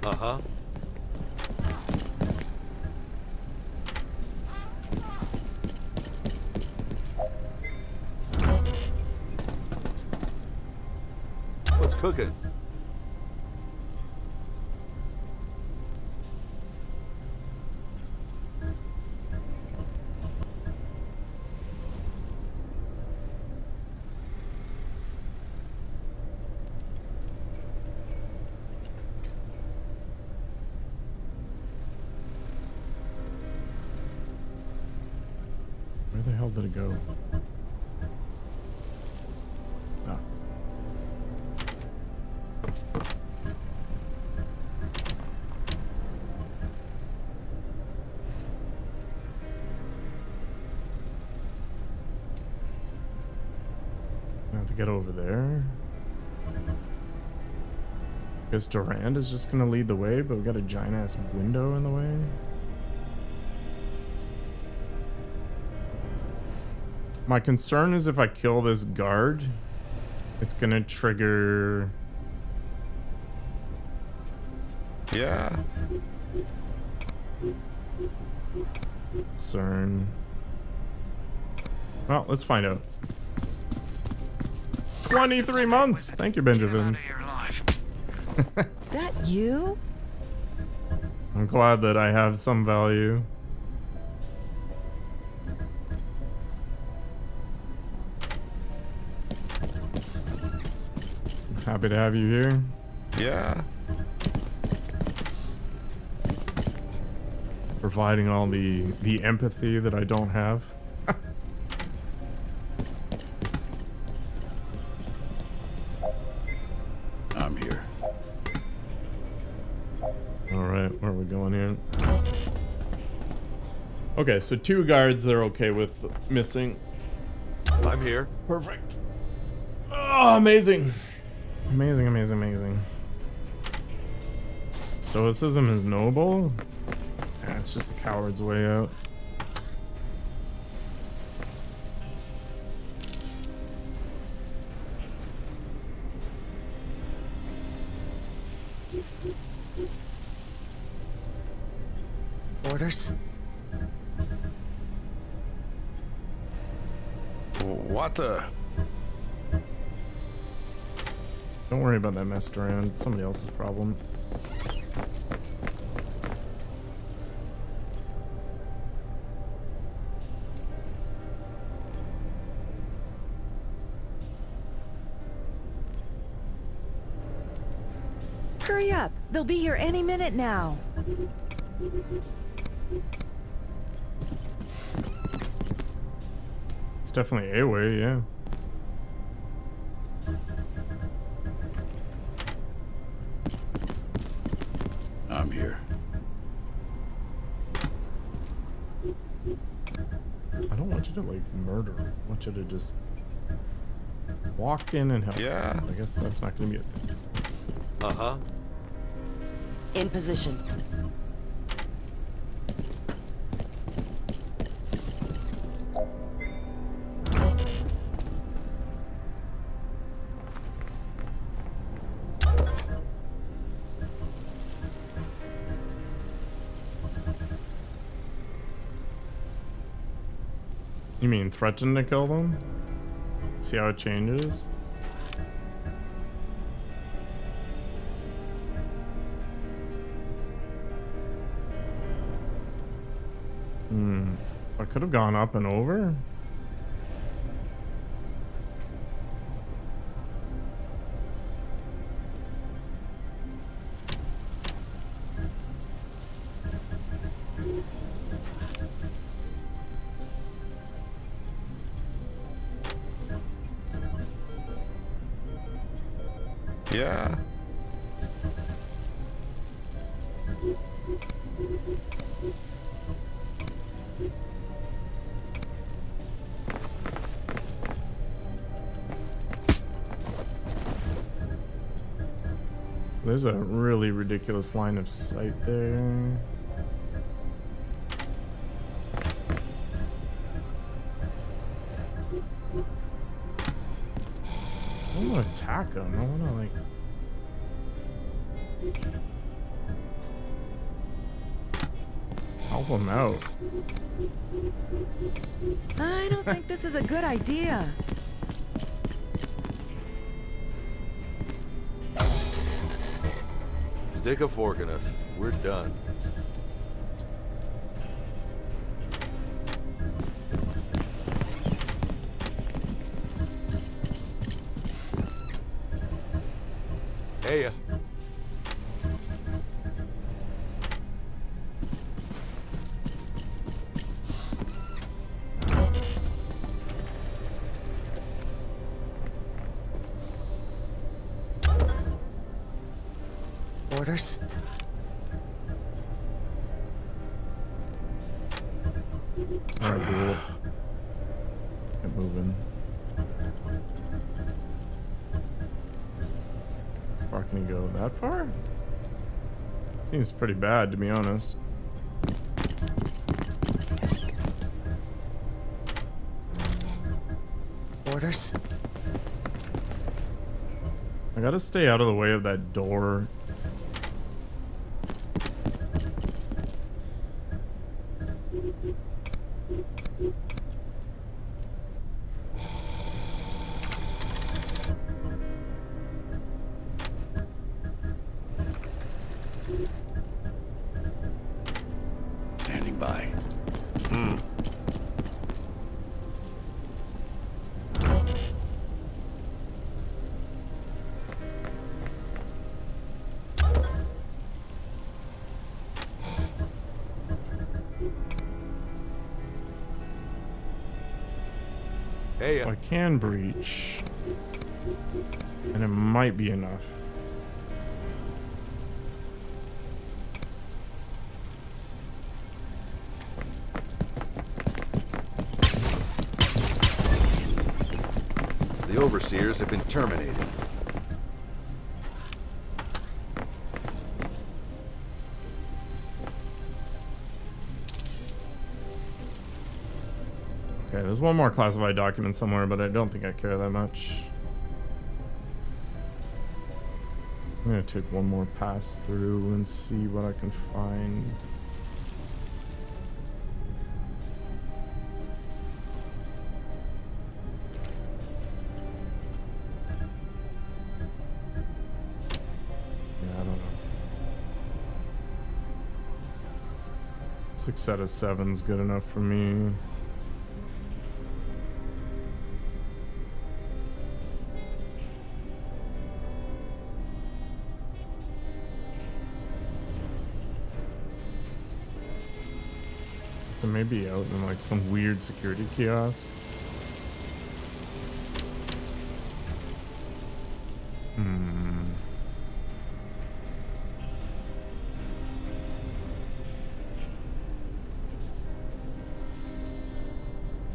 Uh-huh. What's cooking? Where the hell did it go? Ah. I have to get over there. Guess Durand is just gonna lead the way, but we got a giant ass window in the way. My concern is if I kill this guard, it's gonna trigger Yeah. CERN. Well, let's find out. 23 months! Thank you, Benjamins. That you? I'm glad that I have some value. Happy to have you here. Yeah. Providing all the empathy that I don't have. I'm here. Alright, where are we going here? Okay, so 2 guards they're okay with missing. I'm here. Perfect. Oh, amazing. Amazing, amazing, amazing. Stoicism is noble? Yeah, it's just the coward's way out. Orders? What the? Don't worry about that messed around. It's somebody else's problem. Hurry up. They'll be here any minute now. It's definitely a way, yeah. I'm here. I don't want you to like murder. I want you to just walk in and help. Yeah. I guess that's not gonna be a thing. Uh-huh. In position. You mean threaten to kill them? See how it changes? So I could have gone up and over? Yeah. So there's a really ridiculous line of sight there. I don't want to attack him. I want to like. Help him out. I don't think this is a good idea. Stick a fork in us. We're done. Hey. Orders? Alright, cool. Get moving. How far can you go? That far? Seems pretty bad, to be honest. Orders? I gotta stay out of the way of that door. Hey, So I can breach. And it might be enough. the overseers have been terminated. Okay, there's one more classified document somewhere, but I don't think I care that much. I'm gonna take one more pass through and see what I can find. Yeah, I don't know. 6 out of 7's good enough for me. So maybe out in like some weird security kiosk.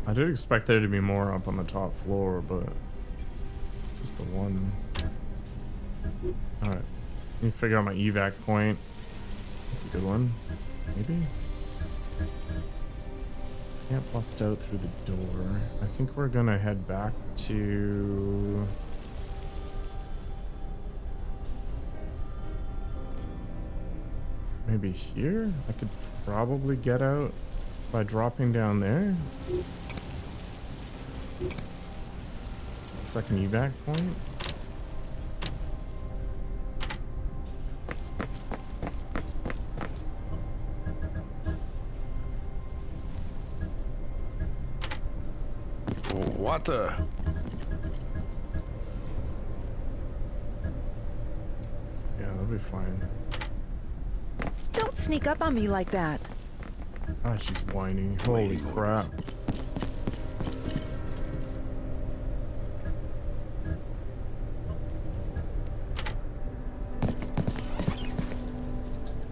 I did expect there to be more up on the top floor, but just the one. Alright. Let me figure out my evac point. That's a good one. Maybe? Can't bust out through the door. I think we're gonna head back to... maybe here? I could probably get out by dropping down there. Second evac point. What the? Yeah, that'll be fine. Don't sneak up on me like that. Ah, she's whiny. Holy crap.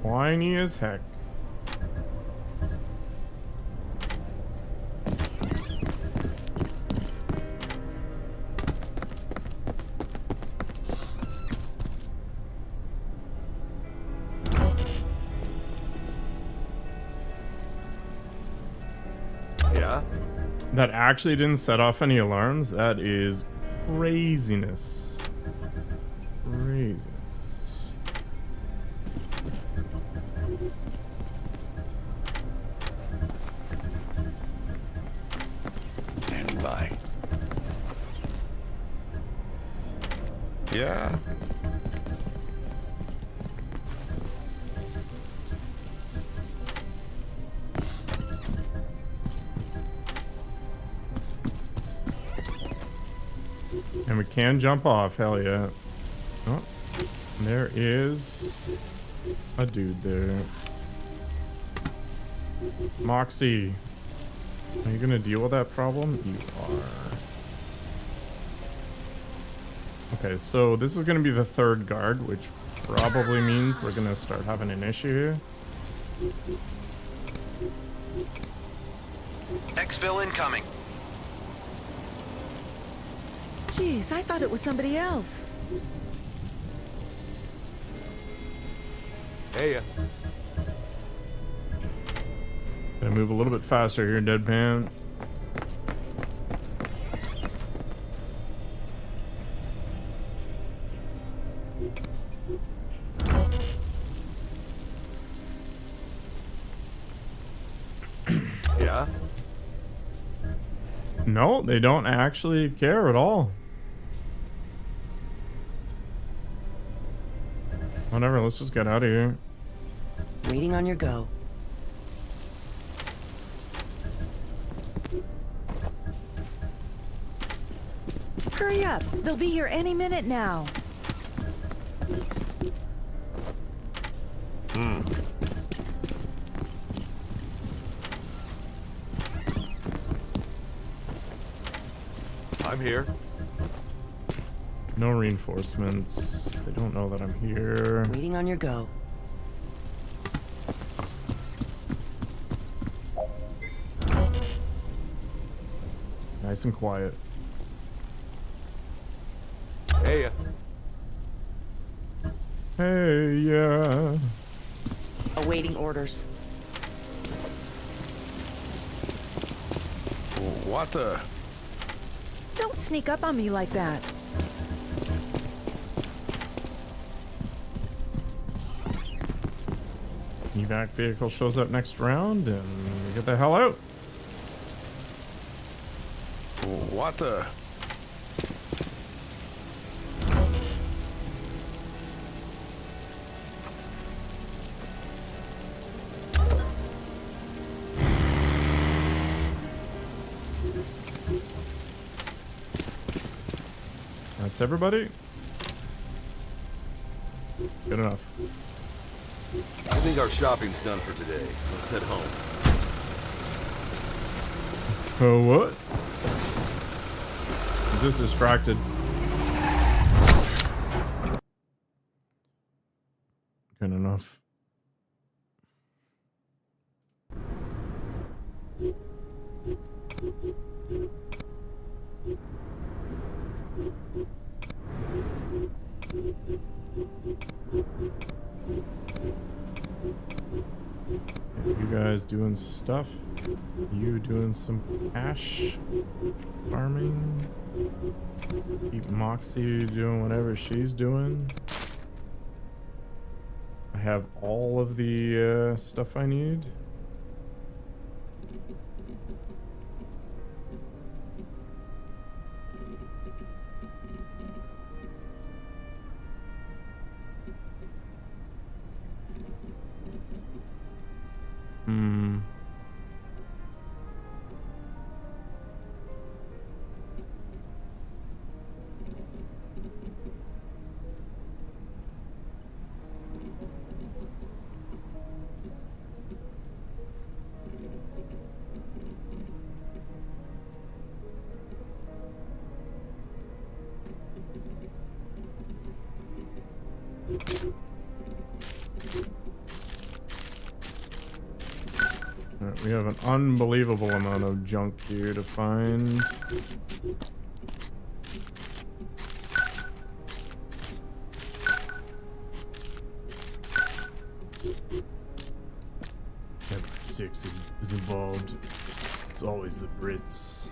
Whiny as heck. Yeah? That actually didn't set off any alarms? That is craziness. Craziness. Standing by. Yeah. And we can jump off, hell yeah. Oh, there is a dude there. Moxie, are you gonna deal with that problem? You are. Okay, so this is gonna be the third guard, which probably means we're gonna start having an issue here. Exfil incoming. Jeez, I thought it was somebody else. Hey, Gonna move a little bit faster here, Deadpan. yeah? No, they don't actually care at all. Whatever, let's just get out of here. Waiting on your go. Hurry up. They'll be here any minute now. I'm here. No reinforcements. They don't know that I'm here. Waiting on your go. Nice and quiet. Hey. Hey, yeah. Awaiting orders. What the? Don't sneak up on me like that. Evac vehicle shows up next round and we get the hell out. What the? That's everybody. Good enough. I think our shopping's done for today. Let's head home. Oh, what? He's just distracted. Good enough. You guys doing stuff. You doing some cash farming. Keep Moxie doing whatever she's doing. I have all of the stuff I need. Alright, we have an unbelievable amount of junk here to find. Every 6 is involved. It's always the Brits.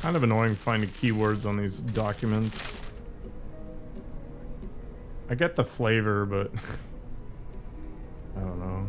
Kind of annoying finding keywords on these documents. I get the flavor, but I don't know.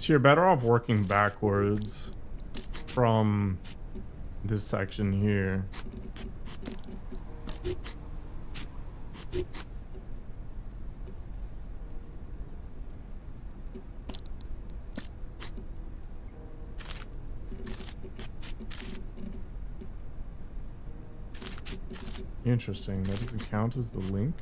So you're better off working backwards from this section here. Interesting. That doesn't count as the link.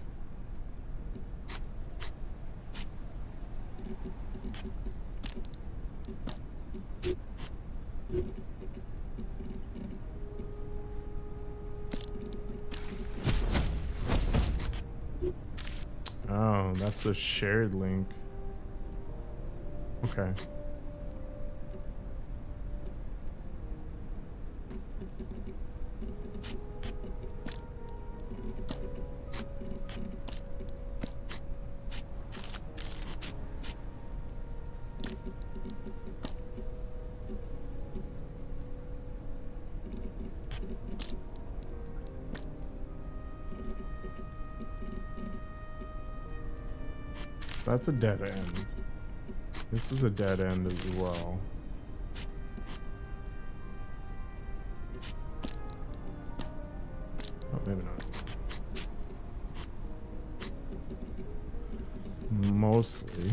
Oh, that's the shared link. Okay. That's a dead end. This is a dead end as well. Oh, maybe not. Mostly.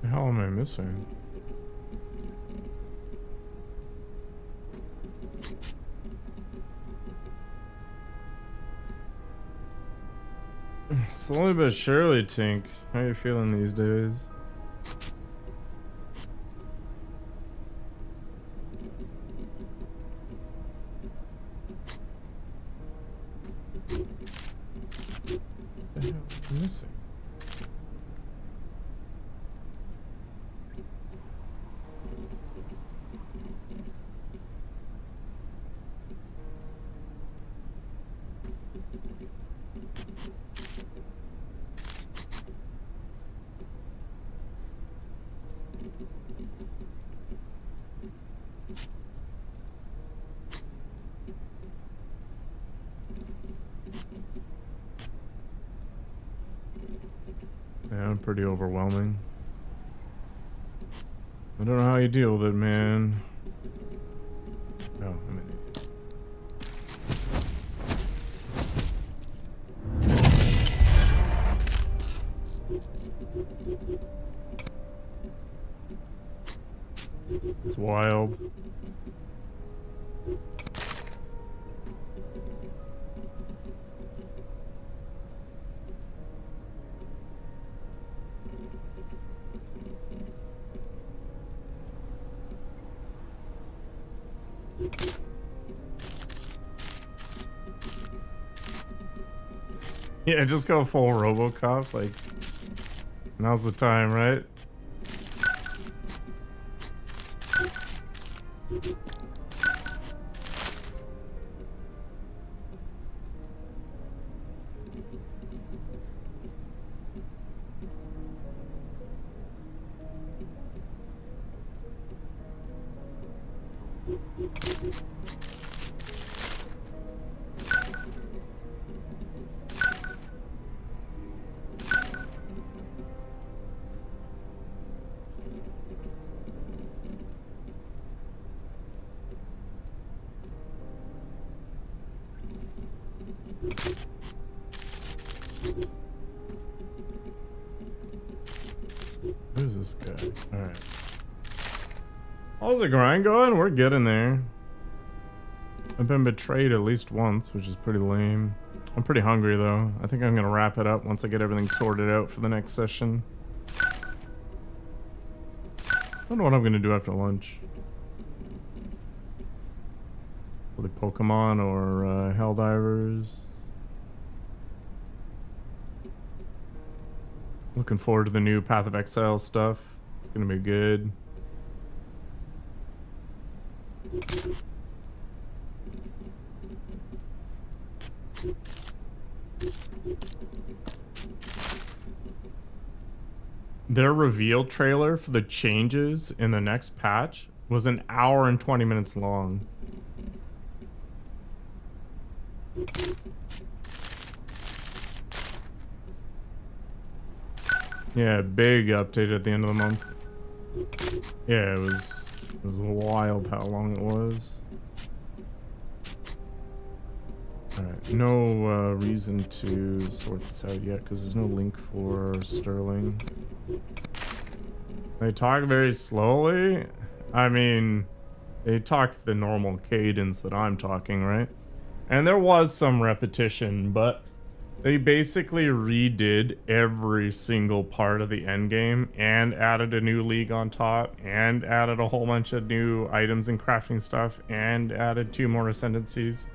The hell am I missing? Slowly but surely, Tink. How you feeling these days? What the hell am I missing? Yeah, pretty overwhelming. I don't know how you deal with it, man. Oh, I'm an idiot. It's wild. Yeah, just go full RoboCop. Like, now's the time, right? Who's this guy? Alright. How's the grind going? We're getting there. I've been betrayed at least once, which is pretty lame. I'm pretty hungry though. I think I'm gonna wrap it up once I get everything sorted out for the next session. I don't know what I'm gonna do after lunch. Probably Pokemon or Helldivers. Looking forward to the new Path of Exile stuff. It's gonna be good. Their reveal trailer for the changes in the next patch was an hour and 20 minutes long. Yeah, big update at the end of the month. Yeah, it was wild how long it was. Alright, no reason to sort this out yet because there's no link for Sterling. They talk very slowly. I mean, they talk the normal cadence that I'm talking, right? And there was some repetition, but they basically redid every single part of the endgame and added a new league on top and added a whole bunch of new items and crafting stuff and added 2 more ascendancies.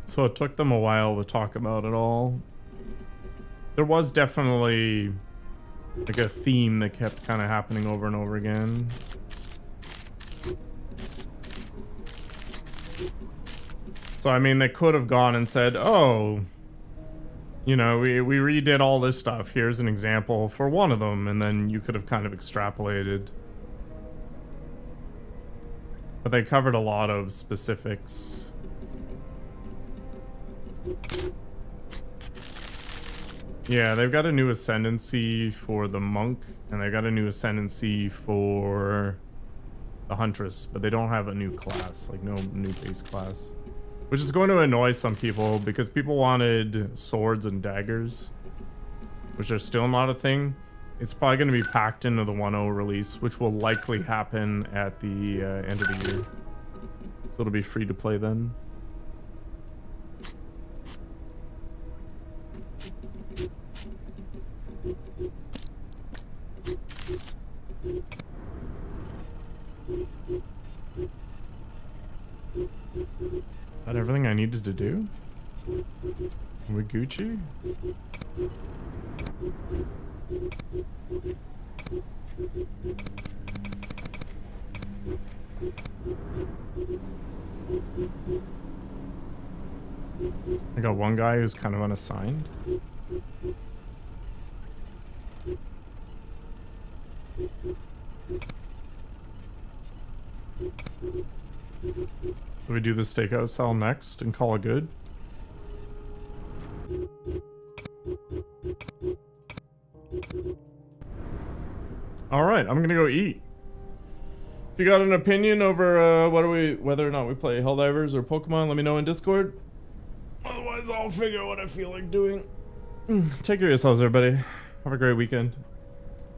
So it took them a while to talk about it all. There was definitely like a theme that kept kind of happening over and over again. So I mean, they could have gone and said, oh, you know, we redid all this stuff. Here's an example for one of them. And then you could have kind of extrapolated. But they covered a lot of specifics. Yeah, they've got a new ascendancy for the monk. And they've got a new ascendancy for the huntress. But they don't have a new class. Like, no new base class. Which is going to annoy some people because people wanted swords and daggers, which are still not a thing. It's probably going to be packed into the 1.0 release, which will likely happen at the end of the year. So it'll be free to play then. Is that everything I needed to do? Are we Gucci? I got one guy who's kind of unassigned. So we do the stakeout cell next and call it good. All right, I'm gonna go eat. If you got an opinion over whether or not we play Helldivers or Pokemon, let me know in Discord. Otherwise, I'll figure out what I feel like doing. Take care of yourselves, everybody. Have a great weekend.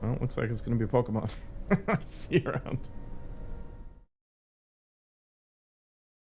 Well, looks like it's gonna be Pokemon. See you around.